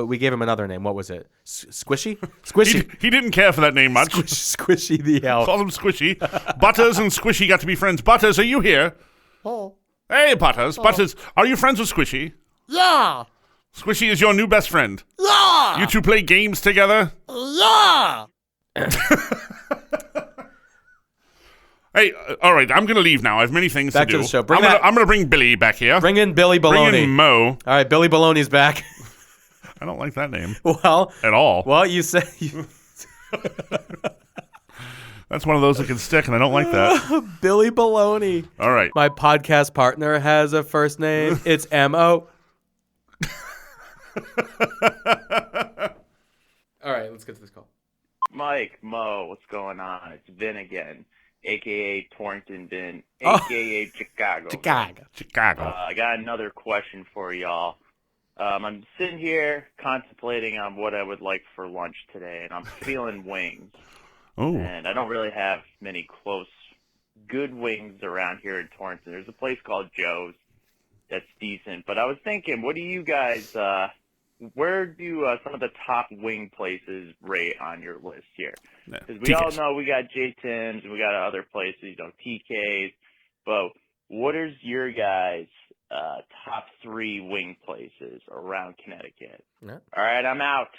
We gave him another name. What was it? Squishy? Squishy. He didn't care for that name much. Squishy the Elf. Call him Squishy. Butters and Squishy got to be friends. Butters, are you here? Oh. Hey, Butters. Oh. Butters, are you friends with Squishy? Yeah. Squishy is your new best friend. Yeah. You two play games together? Yeah. Hey, all right, I'm going to leave now. I have many things back to do. To the show. I'm going to bring Billy back here. Bring in Billy Baloney. Bring in Mo. All right, Billy Baloney's back. I don't like that name. Well. At all. Well, you say... That's one of those that can stick, and I don't like that. Billy Baloney. All right. My podcast partner has a first name. It's M.O. All right, let's get to this call. Mike, Mo, what's going on? It's Vin again, a.k.a. Torrington Vin, a.k.a. Chicago. I got another question for y'all. I'm sitting here contemplating on what I would like for lunch today, and I'm feeling wings. Oh. And I don't really have many close, good wings around here in Torrington. There's a place called Joe's that's decent. But I was thinking, what do you guys... where do some of the top wing places rate on your list here? Because we all know we got J. Tim's and we got other places, TK's. But what is your guys' top 3 wing places around Connecticut? Yeah. All right, I'm out.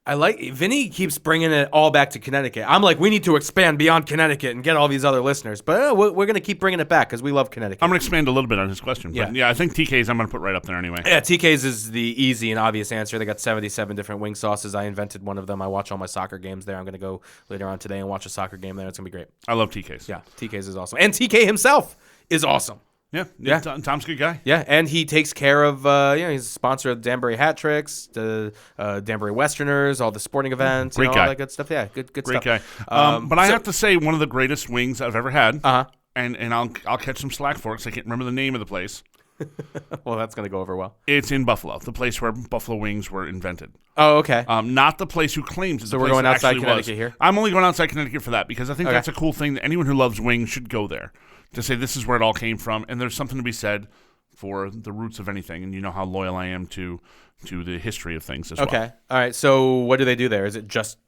I like Vinny keeps bringing it all back to Connecticut. I'm like, we need to expand beyond Connecticut and get all these other listeners. But we're going to keep bringing it back because we love Connecticut. I'm going to expand a little bit on his question. But yeah, I think TK's I'm going to put right up there anyway. Yeah, TK's is the easy and obvious answer. They got 77 different wing sauces. I invented one of them. I watch all my soccer games there. I'm going to go later on today and watch a soccer game there. It's going to be great. I love TK's. Yeah, TK's is awesome. And TK himself is awesome. Yeah. Tom's a good guy. Yeah, and he takes care of, he's a sponsor of Danbury Hat Tricks, the Danbury Westerners, all the sporting events, Great guy. all that good stuff. Yeah, good Great stuff. guy. But I have to say, one of the greatest wings I've ever had, and I'll catch some slack for it because I can't remember the name of the place. Well, that's going to go over well. It's in Buffalo, the place where buffalo wings were invented. Oh, okay. Not the place who claims. So we're going outside Connecticut here? I'm only going outside Connecticut for that because I think that's a cool thing that anyone who loves wings should go there to say this is where it all came from. And there's something to be said for the roots of anything. And you know how loyal I am to the history of things as well. Okay. All right. So what do they do there? Is it just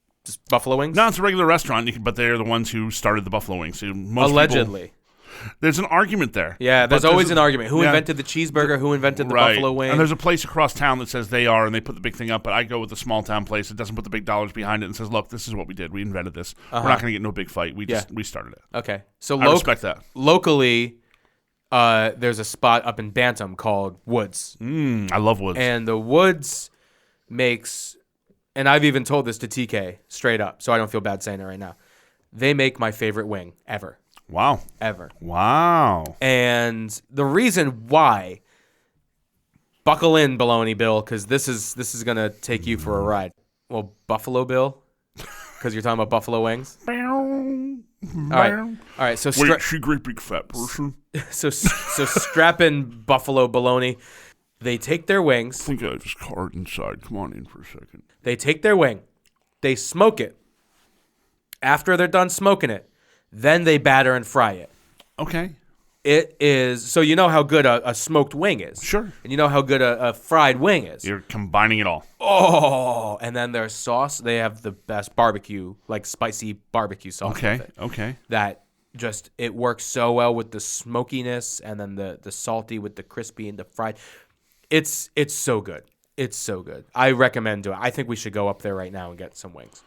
buffalo wings? No, it's a regular restaurant, but they're the ones who started the buffalo wings. So Allegedly. There's an argument there. Yeah, there's always an argument. Who invented the cheeseburger? Who invented the buffalo wing? And there's a place across town that says they are, and they put the big thing up. But I go with the small town place that doesn't put the big dollars behind it and says, "Look, this is what we did. We invented this. We're not going to get no big fight. We started it." Okay, so I respect that. Locally, there's a spot up in Bantam called Woods. I love Woods. And the Woods makes, and I've even told this to TK straight up, so I don't feel bad saying it right now. They make my favorite wing ever. Wow. Ever. Wow. And the reason why, buckle in, Baloney Bill, because this is going to take you for a ride. Well, Buffalo Bill, because you're talking about buffalo wings. All right. So wait, she great big fat person. So strap in, Buffalo Baloney. They take their wings. I think I just card inside. Come on in for a second. They take their wing. They smoke it. After they're done smoking it, then they batter and fry it. Okay. It is, so you know how good a smoked wing is. Sure. And you know how good a fried wing is. You're combining it all. Oh, and then their sauce, they have the best barbecue, like spicy barbecue sauce. Okay. That just, it works so well with the smokiness and then the salty with the crispy and the fried. It's so good. It's so good. I recommend doing it. I think we should go up there right now and get some wings.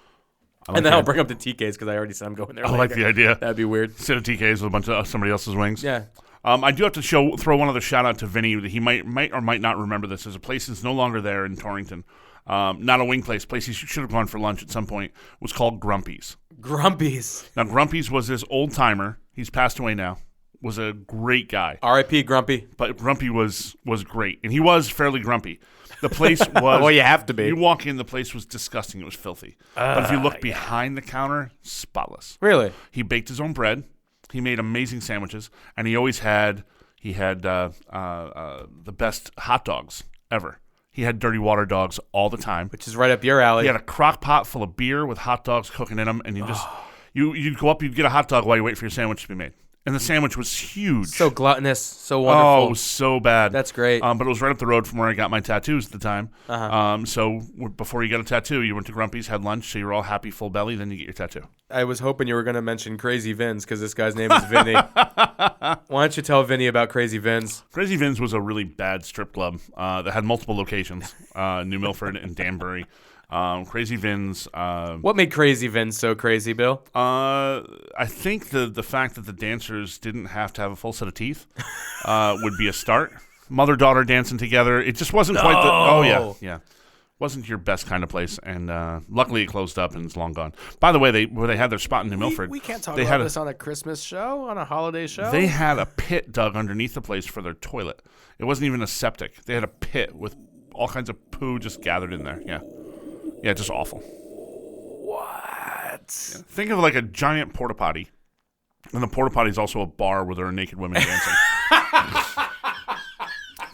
And then I'll bring up the TKs because I already said I'm going there. I like the idea. That'd be weird. Sit at TKs with a bunch of somebody else's wings. Yeah. I do have to throw one other shout out to Vinny. That he might or might not remember this. There's a place that's no longer there in Torrington. Not a wing place. Place he should have gone for lunch at some point. Was called Grumpy's. Grumpy's. Now Grumpy's was this old timer. He's passed away now. Was a great guy. R.I.P. Grumpy. But Grumpy was great, and he was fairly grumpy. The place was. Well, you have to be. You walk in, the place was disgusting. It was filthy. But if you look behind the counter, spotless. Really? He baked his own bread. He made amazing sandwiches, and he always had the best hot dogs ever. He had dirty water dogs all the time, which is right up your alley. He had a crock pot full of beer with hot dogs cooking in them, and you'd go up, you'd get a hot dog while you wait for your sandwich to be made. And the sandwich was huge. So gluttonous, so wonderful. Oh, it was so bad. That's great. But it was right up the road from where I got my tattoos at the time. Uh-huh. So before you got a tattoo, you went to Grumpy's, had lunch, so you were all happy, full belly, then you get your tattoo. I was hoping you were going to mention Crazy Vin's because this guy's name is Vinny. Why don't you tell Vinny about Crazy Vin's? Crazy Vin's was a really bad strip club that had multiple locations, New Milford and Danbury. Crazy Vin's. What made Crazy Vin's so crazy, Bill? I think the fact that the dancers didn't have to have a full set of teeth would be a start. Mother-daughter dancing together. It just wasn't quite the... Oh, yeah. Wasn't your best kind of place, and luckily it closed up and it's long gone. By the way, where they had their spot in New Milford... We can't talk about this on a Christmas show, on a holiday show? They had a pit dug underneath the place for their toilet. It wasn't even a septic. They had a pit with all kinds of poo just gathered in there, yeah. Yeah, just awful. What? Yeah. Think of like a giant porta potty, and the porta potty is also a bar where there are naked women dancing.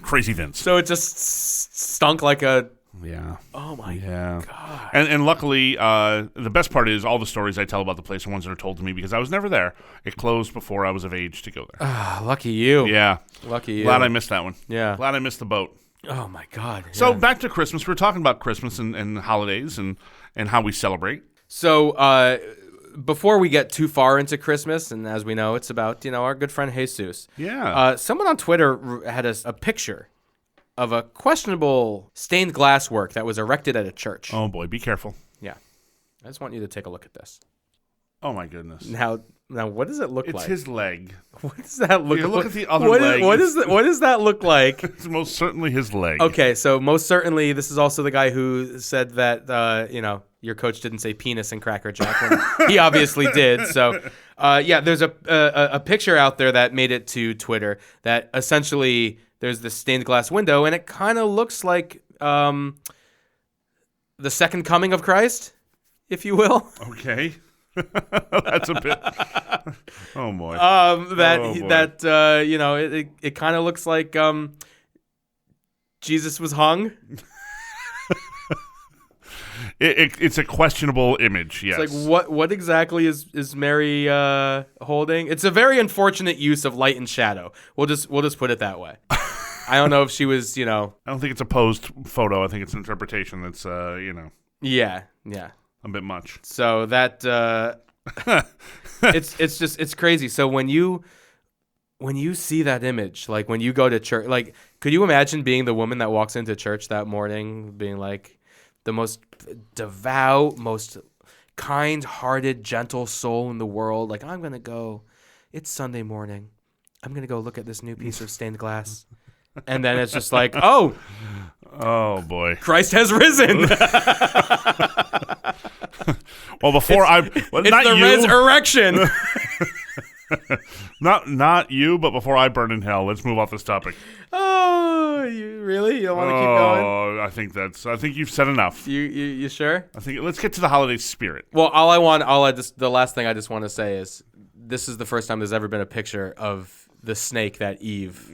Crazy Vince. So it just stunk like a... Yeah. Oh my God. And luckily, the best part is all the stories I tell about the place are ones that are told to me because I was never there. It closed before I was of age to go there. Lucky you. Yeah. Lucky you. Glad I missed that one. Yeah. Glad I missed the boat. Oh my God. So back to Christmas. We're talking about Christmas and holidays and how we celebrate. So before we get too far into Christmas, and as we know, it's about our good friend Jesus. Yeah. Someone on Twitter had a picture of a questionable stained glass work that was erected at a church. Oh boy, be careful. Yeah. I just want you to take a look at this. Oh my goodness. Now, Now, what does it look like? It's his leg. What does that look like? Look at the other leg. What does that look like? It's most certainly his leg. Okay, so most certainly this is also the guy who said that, your coach didn't say penis in Cracker Jack when he obviously did. So, there's a picture out there that made it to Twitter that essentially there's this stained glass window, and it kind of looks like the second coming of Christ, if you will. Okay. That's a bit. Oh boy. It kind of looks like Jesus was hung. It's a questionable image. Yes. It's like what exactly is Mary holding? It's a very unfortunate use of light and shadow. We'll just put it that way. I don't know if she was, I don't think it's a posed photo. I think it's an interpretation that's, Yeah. a bit much. So that it's crazy. So when you see that image, like when you go to church, like could you imagine being the woman that walks into church that morning, being like the most devout, most kind-hearted, gentle soul in the world? Like, I'm gonna go. It's Sunday morning. I'm gonna go look at this new piece of stained glass, and then it's just like, oh boy, Christ has risen. Well, it's the resurrection. Not you, but before I burn in hell. Let's move off this topic. Oh, you really? You don't want to keep going? Oh, I think you've said enough. You sure? I think let's get to the holiday spirit. Well, the last thing I just want to say is this is the first time there's ever been a picture of the snake that Eve.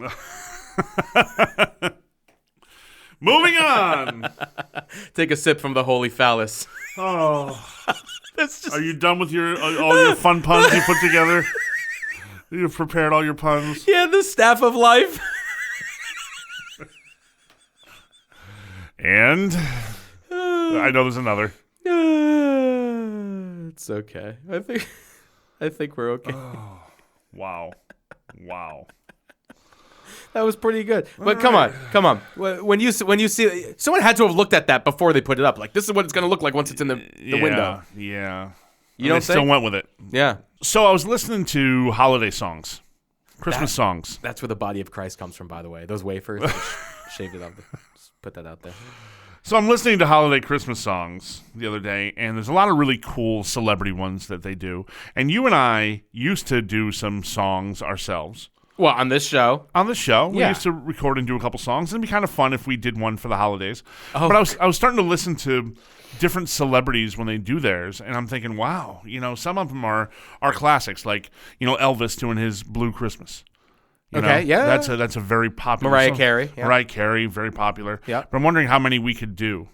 Moving on. Take a sip from the holy phallus. Oh, are you done with all your fun puns you put together? You've prepared all your puns. Yeah, the staff of life. And I know there's another. It's okay. I think we're okay. Oh, wow. That was pretty good. But come on. When you see, someone had to have looked at that before they put it up. Like, this is what it's going to look like once it's in the window. Yeah. You don't think? Still went with it. Yeah. So I was listening to holiday songs, Christmas songs. That's where the body of Christ comes from, by the way. Those wafers, shaved it up. Just put that out there. So I'm listening to holiday Christmas songs the other day, and there's a lot of really cool celebrity ones that they do. And you and I used to do some songs ourselves. Well, on this show. We used to record and do a couple songs. It'd be kind of fun if we did one for the holidays. Oh. But I was starting to listen to different celebrities when they do theirs, and I'm thinking, wow, some of them are classics, like Elvis doing his Blue Christmas. That's a very popular Mariah song. Carey. Yeah. Mariah Carey, very popular. Yeah. But I'm wondering how many we could do.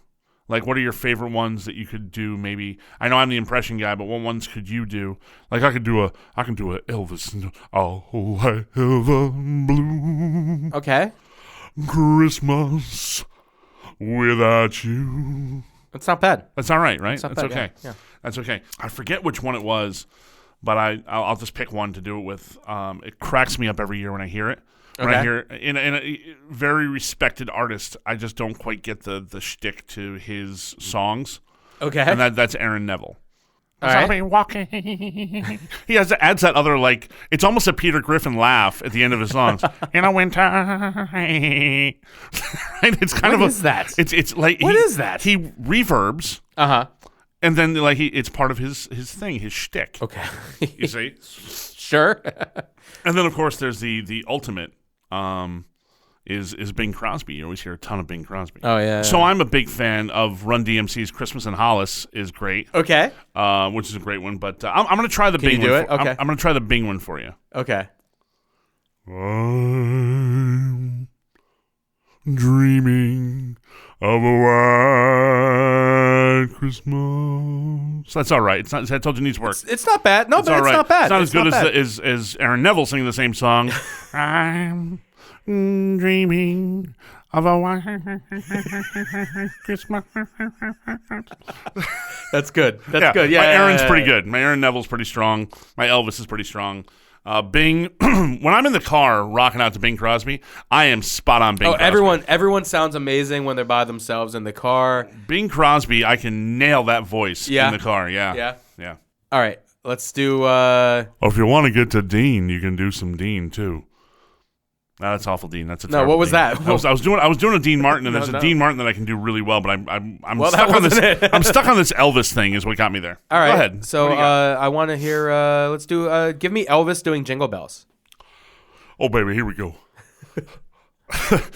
Like, what are your favorite ones that you could do? Maybe I know I'm the impression guy, but what ones could you do? Like, I can do a Elvis. Oh, I have a blue. Okay. Christmas without you. That's not bad. That's all right, right? That's okay. Yeah. That's okay. I forget which one it was, but I'll just pick one to do it with. It cracks me up every year when I hear it. When I hear in a very respected artist, I just don't quite get the shtick to his songs. Okay. And that's Aaron Neville. All right. I'll be walking. He adds that other, like, it's almost a Peter Griffin laugh at the end of his songs. In a winter. It's kind of What is that? It's like what is that? He reverbs. Uh-huh. And then it's part of his thing, his shtick. Okay. You see? Sure. And then of course there's the ultimate is Bing Crosby. You always hear a ton of Bing Crosby. Oh yeah. So I'm a big fan of Run DMC's Christmas in Hollis is great. Okay. Which is a great one, but I'm going to try the Can Bing you do one. it? Okay. I'm going to try the Bing one for you. Okay. I'm dreaming of a white Christmas. That's all right. It's not. I told you it needs work. It's not bad. No, It's but all right. it's not bad. It's not as good as Aaron Neville singing the same song. I'm dreaming of a white Christmas. That's good. That's good. Yeah. My Aaron's pretty good. My Aaron Neville's pretty strong. My Elvis is pretty strong. Bing, when I'm in the car rocking out to Bing Crosby, I am spot on Bing Crosby. Everyone sounds amazing when they're by themselves in the car. Bing Crosby, I can nail that voice Yeah. in the car. Yeah. Yeah. Yeah. All right. Let's do. Or if you want to get to Dean, you can do some Dean too. No, that's awful, Dean. That's a No, what was Dean. that? I was doing a Dean Martin, and No, there's no. a Dean Martin that I can do really well, but I'm Well, stuck that on this. wasn't it. I'm stuck on this Elvis thing. Is what got me there. All right. Go ahead. So What do you got? I want to hear. Let's do. Give me Elvis doing Jingle Bells. Oh baby, here we go.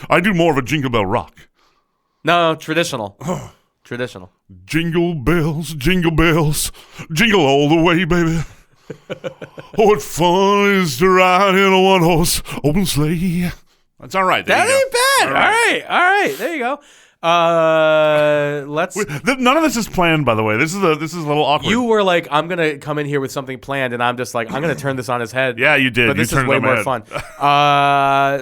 I do more of a Jingle Bell rock. No, traditional. Traditional. Jingle bells, jingle all the way, baby. Oh, what fun it is to ride in a one-horse open sleigh. That's all right. There That you ain't go. bad. All right. There you go. Let's. None of this is planned, by the way. This is a little awkward. You were like, I'm gonna come in here with something planned, and I'm just like, I'm gonna turn this on his head. Yeah, you did. But You this is turned it way on my more head. fun.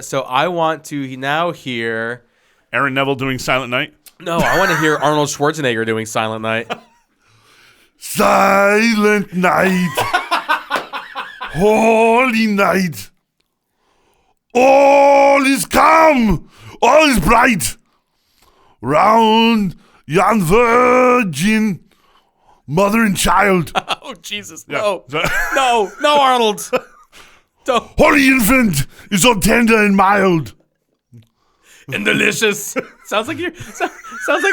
So I want to now hear. Aaron Neville doing Silent Night. No, I want to hear Arnold Schwarzenegger doing Silent Night. Silent night, holy night. All is calm, all is bright. Round yon virgin, mother and child. Oh Jesus! No, no, Arnold. Don't. Holy infant is so tender and mild. And delicious. Sounds like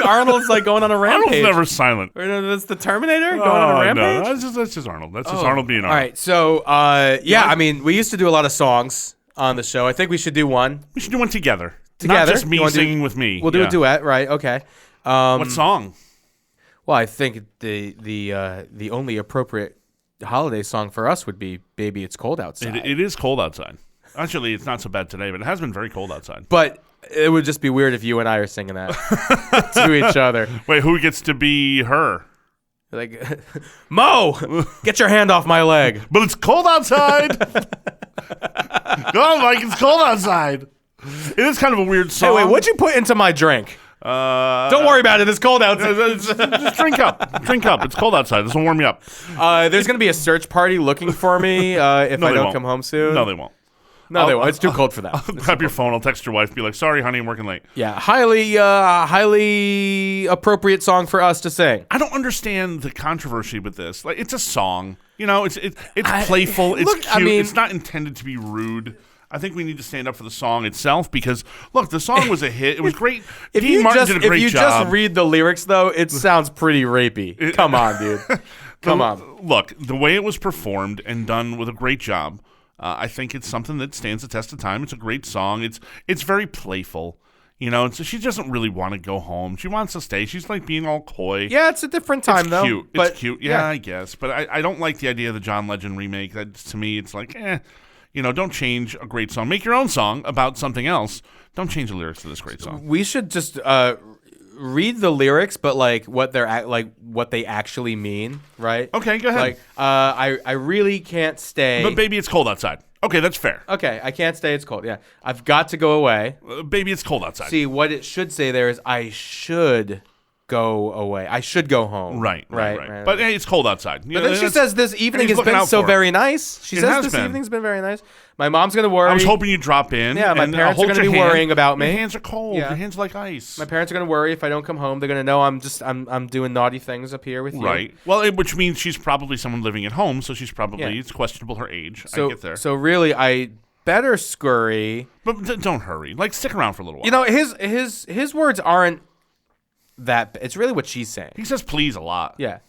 Arnold's like going on a rampage. Arnold's never silent. Or no, that's the Terminator going on a rampage. No, that's just Arnold. That's just Arnold being Arnold. All right, so I mean, we used to do a lot of songs on the show. I think we should do one We should do one together. together. Not just me You wanna do- singing with me. We'll do Yeah. a duet, right? Okay. What song? Well, I think the only appropriate holiday song for us would be "Baby It's Cold Outside." It is cold outside. Actually, it's not so bad today, but it has been very cold outside. But it would just be weird if you and I are singing that to each other. Wait, who gets to be her? Like, Mo, get your hand off my leg. But it's cold outside. Go on, Mike. It's cold outside. It is kind of a weird Hey, song. wait, what'd you put into my drink? Don't worry about it. It's cold outside. Just drink up. Drink up. It's cold outside. This will warm you up. There's going to be a search party looking for me if No, I they don't won't. come home soon. No, they won't. No, they won't. It's too cold for that. Grab your phone. I'll text your wife. Be like, sorry, honey, I'm working late. Yeah, highly appropriate song for us to sing. I don't understand the controversy with this. Like, it's a song. You know, it's playful. It's look, cute. I mean- It's not intended to be rude. I think we need to stand up for the song itself because, look, the song was a hit. It was great. Dean Martin did a great job. Just read the lyrics, though, it sounds pretty rapey. Come on, dude. Come on. Look, the way it was performed and done with a great job, I think it's something that stands the test of time. It's a great song. It's very playful. You know, so she doesn't really want to go home. She wants to stay. She's like being all coy. Yeah, it's a different time, It's though. cute. But, It's cute. Yeah, I guess. But I don't like the idea of the John Legend remake. That, to me, it's like, you know, don't change a great song. Make your own song about something else. Don't change the lyrics to this great song. We should just read the lyrics, but like what they actually mean, right? Okay, go ahead. Like, I really can't stay. But baby, it's cold outside. Okay, that's fair. Okay, I can't stay. It's cold. Yeah, I've got to go away. Baby, it's cold outside. See, what it should say there is I should go away. I should go home. Right. But hey, it's cold outside. But then she says this evening has been so very nice. She It says has this been. evening's been very nice. My mom's gonna worry. I was hoping you'd drop in. Yeah, my and, parents are hold gonna your be hand. worrying about me. Your hands are cold. Yeah. Your hands are like ice. My parents are gonna worry if I don't come home. They're gonna know I'm doing naughty things up here with you. Right. Well, which means she's probably someone living at home, so she's probably it's questionable her age. So I get there. So really, I better scurry. But don't hurry. Like, stick around for a little while. You know, his words aren't that. It's really what she's saying. He says please a lot. Yeah.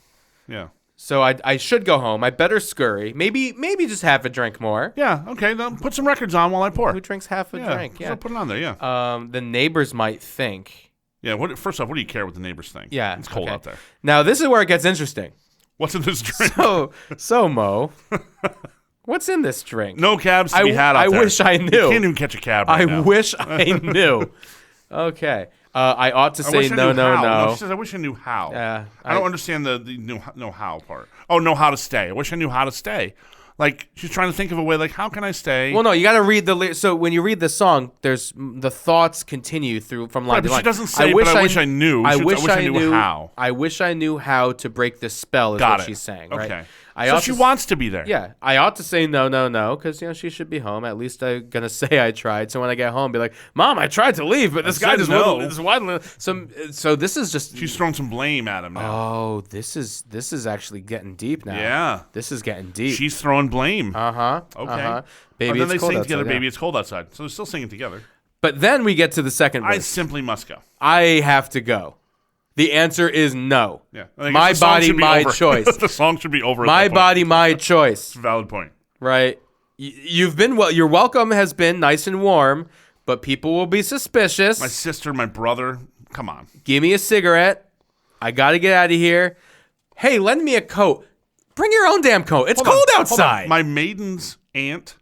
Yeah. So I should go home. I better scurry. Maybe just have a drink more. Yeah. Okay. Then put some records on while I pour. Who drinks half a drink? Yeah. So put it on there. Yeah. The neighbors might think. Yeah. First off, what do you care what the neighbors think? Yeah. It's cold okay. out there. Now this is where it gets interesting. What's in this drink? So Mo, what's in this drink? No cabs to be had out I there. wish I knew. You can't even catch a cab right now. I wish I knew. Okay. I ought to say no. No, she says, I wish I knew how. Yeah, I don't understand the know how part. Oh, know how to stay. I wish I knew how to stay. Like, she's trying to think of a way, like, how can I stay? Well, no, you got to read the lyrics. So when you read the song, there's the thoughts continue through from line Right, to but line. she doesn't say, but I wish I knew. I She- wish I knew how. I wish I knew how to break this spell is Got what it. she's saying, Okay. right? So she wants to be there. Yeah, I ought to say no, because she should be home. At least I'm gonna say I tried. So when I get home, be like, Mom, I tried to leave, but this guy just wouldn't. So this is just she's throwing some blame at him now. Oh, this is actually getting deep now. Yeah, this is getting deep. She's throwing blame. Okay. Baby, then they sing together. Yeah. Baby, it's cold outside. So they're still singing together. But then we get to the second verse. I simply must go. I have to go. The answer is no. Yeah. My body, my choice. The song should be over. My body, my choice. Valid point. Right. You've been your welcome has been nice and warm, but people will be suspicious. My sister, my brother. Come on. Give me a cigarette. I got to get out of here. Hey, lend me a coat. Bring your own damn coat. It's cold outside. My maiden aunt's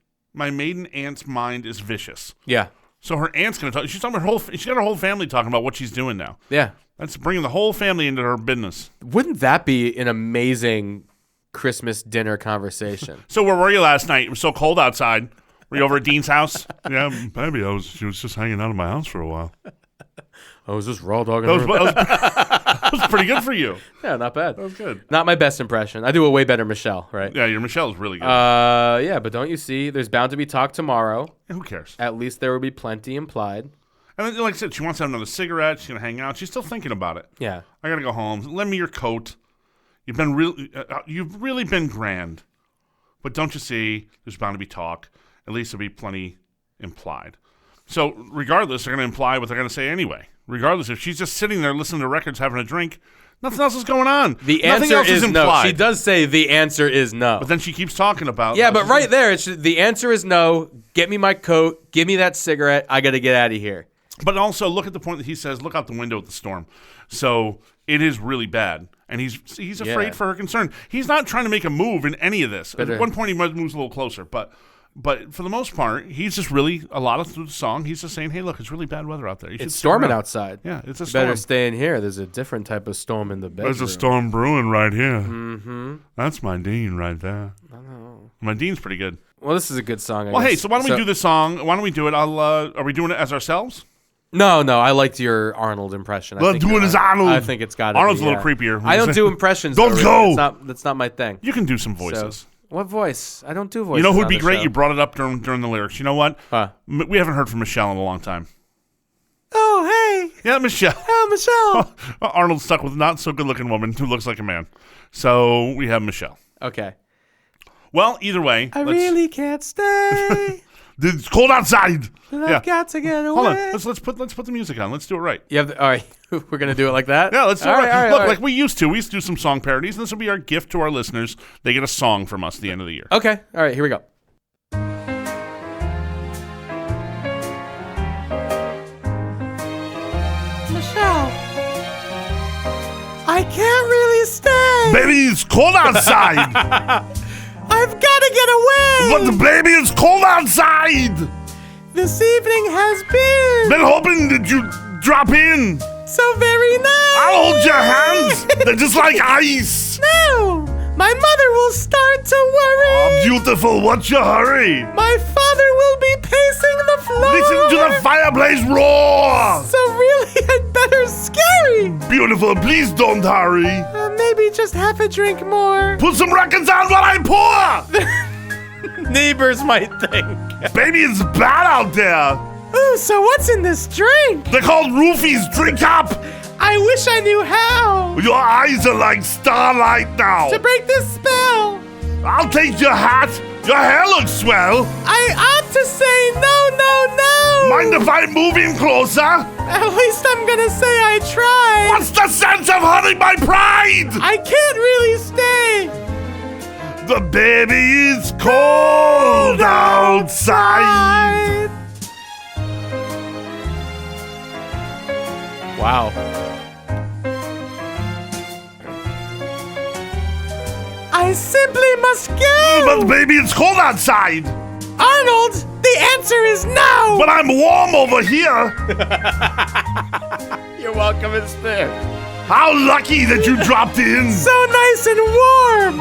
mind is vicious. Yeah. So her aunt's going to talk. She's got her whole family talking about what she's doing now. Yeah. That's bringing the whole family into her business. Wouldn't that be an amazing Christmas dinner conversation? So where were you last night? It was so cold outside. Were you over at Dean's house? Yeah, baby, she was just hanging out at my house for a while. I was just raw dogging that was pretty good for you. Yeah, not bad. That was good. Not my best impression. I do a way better Michelle, right? Yeah, your Michelle is really good. Yeah, but don't you see? There's bound to be talk tomorrow. Yeah, who cares? At least there will be plenty implied. And then, like I said, she wants to have another cigarette. She's going to hang out. She's still thinking about it. Yeah. I got to go home. Lend me your coat. You've really been grand. But don't you see, there's bound to be talk. At least there'll be plenty implied. So regardless, they're going to imply what they're going to say anyway. Regardless, if she's just sitting there listening to records, having a drink, nothing else is going on. The answer is no. She does say the answer is no. But then she keeps talking about... Yeah, but right there, the answer is no. Get me my coat. Give me that cigarette. I got to get out of here. But also, look at the point that he says, look out the window at the storm. So it is really bad. And he's afraid for her concern. He's not trying to make a move in any of this. At one point, he moves a little closer. But for the most part, he's just really, a lot of the song, he's just saying, hey, look, it's really bad weather out there. It's storming outside. Yeah, it's a storm. Better stay in here. There's a different type of storm in the bedroom. There's a storm brewing right here. Mm-hmm. That's my Dean right there. I know. My Dean's pretty good. Well, this is a good song, I guess. Hey, so why don't we do this song? Why don't we do it? Are we doing it as ourselves? No, I liked your Arnold impression. Let's do it as Arnold. I think it's got to be. Arnold's a little creepier. I don't do impressions. Don't go. That's not my thing. You can do some voices. So, what voice? I don't do voices. You know who'd be great? You brought it up during the lyrics. You know what? Huh? We haven't heard from Michelle in a long time. Oh, hey. Yeah, Michelle. Oh, Michelle. Arnold's stuck with not so good-looking woman who looks like a man. So we have Michelle. Okay. Well, either way. I really can't stay. It's cold outside. I've got to get away. Hold on. Let's put the music on. Let's do it right. All right. We're gonna do it like that. Yeah, let's do it right. All right, Look, like we used to. We used to do some song parodies, and this will be our gift to our listeners. They get a song from us at the end of the year. Okay. All right. Here we go. Michelle, I can't really stay. Baby, it's cold outside. I've got to get away. But the baby is cold outside. This evening has been hoping that you'd drop in. So very nice. I'll hold your hands. They're just like ice. No, my mother will start to worry. Oh, beautiful. What's your hurry? My father will be pacing the floor. Listen to the fireplace roar. So really, I'd better scary. Beautiful. Please don't hurry. Maybe just half a drink more. Put some records on while I pour. Neighbors might think. Baby, it's bad out there. Ooh, so what's in this drink? They're called roofies. Drink up. I wish I knew how. Your eyes are like starlight now. To break this spell. I'll take your hat. Your hair looks swell. I ought to say no. Mind if I move in closer? At least I'm gonna say I tried. What's the sense of hurting my pride? I can't really stay. The baby is cold outside. Wow. I simply must go. But baby, it's cold outside. Arnold, the answer is no. But I'm warm over here. You're welcome instead. How lucky that you dropped in. So nice and warm.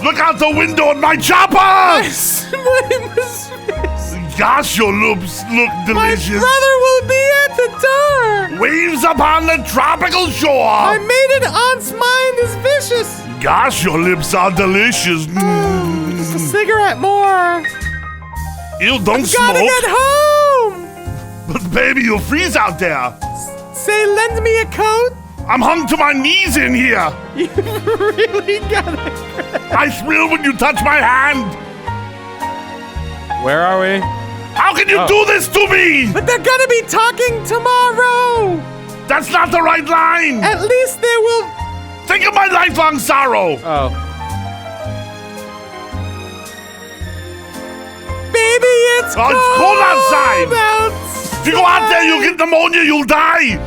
Look out the window at my chopper. Gosh, your lips look My delicious. brother will be at the door. Waves upon the tropical shore. I made an aunt's mind is vicious. Gosh, your lips are delicious. Just a cigarette more. You don't Gotta smoke. get home. But baby, you'll freeze out there. Say, lend me a coat. I'm hung to my knees in here. You really gotta. I thrill when you touch my hand. Where are we? How can you do this to me? But they're gonna be talking tomorrow. That's not the right line. At least they will. Think of my lifelong sorrow. Oh. Baby, it's Oh, it's cold outside. outside. If you go out there, you'll get pneumonia, you'll die.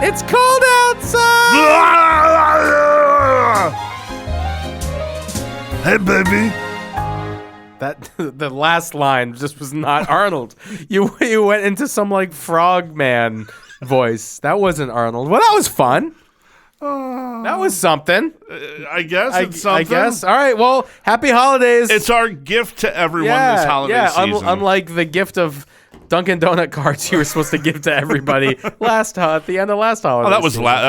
It's cold outside. Hey, baby. That the last line just was not Arnold. You went into some like frogman voice. That wasn't Arnold. Well, that was fun. That was something. I guess it's something. I guess. All right. Well, happy holidays. It's our gift to everyone this holiday season. Unlike the gift of Dunkin' Donut cards you were supposed to give to everybody at the end of last holiday. Oh, that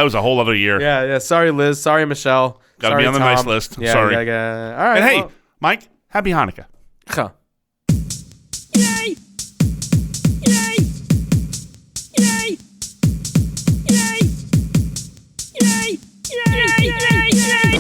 was a wole other year. Yeah. Sorry, Liz. Sorry, Michelle. Gotta Sorry, be on the Tom. nice list. Yeah, Sorry. All right. And hey, well, Mike, happy Hanukkah. huh. Yay! Yay! Yay! Yay! Yay! Yay! Yay! Yay!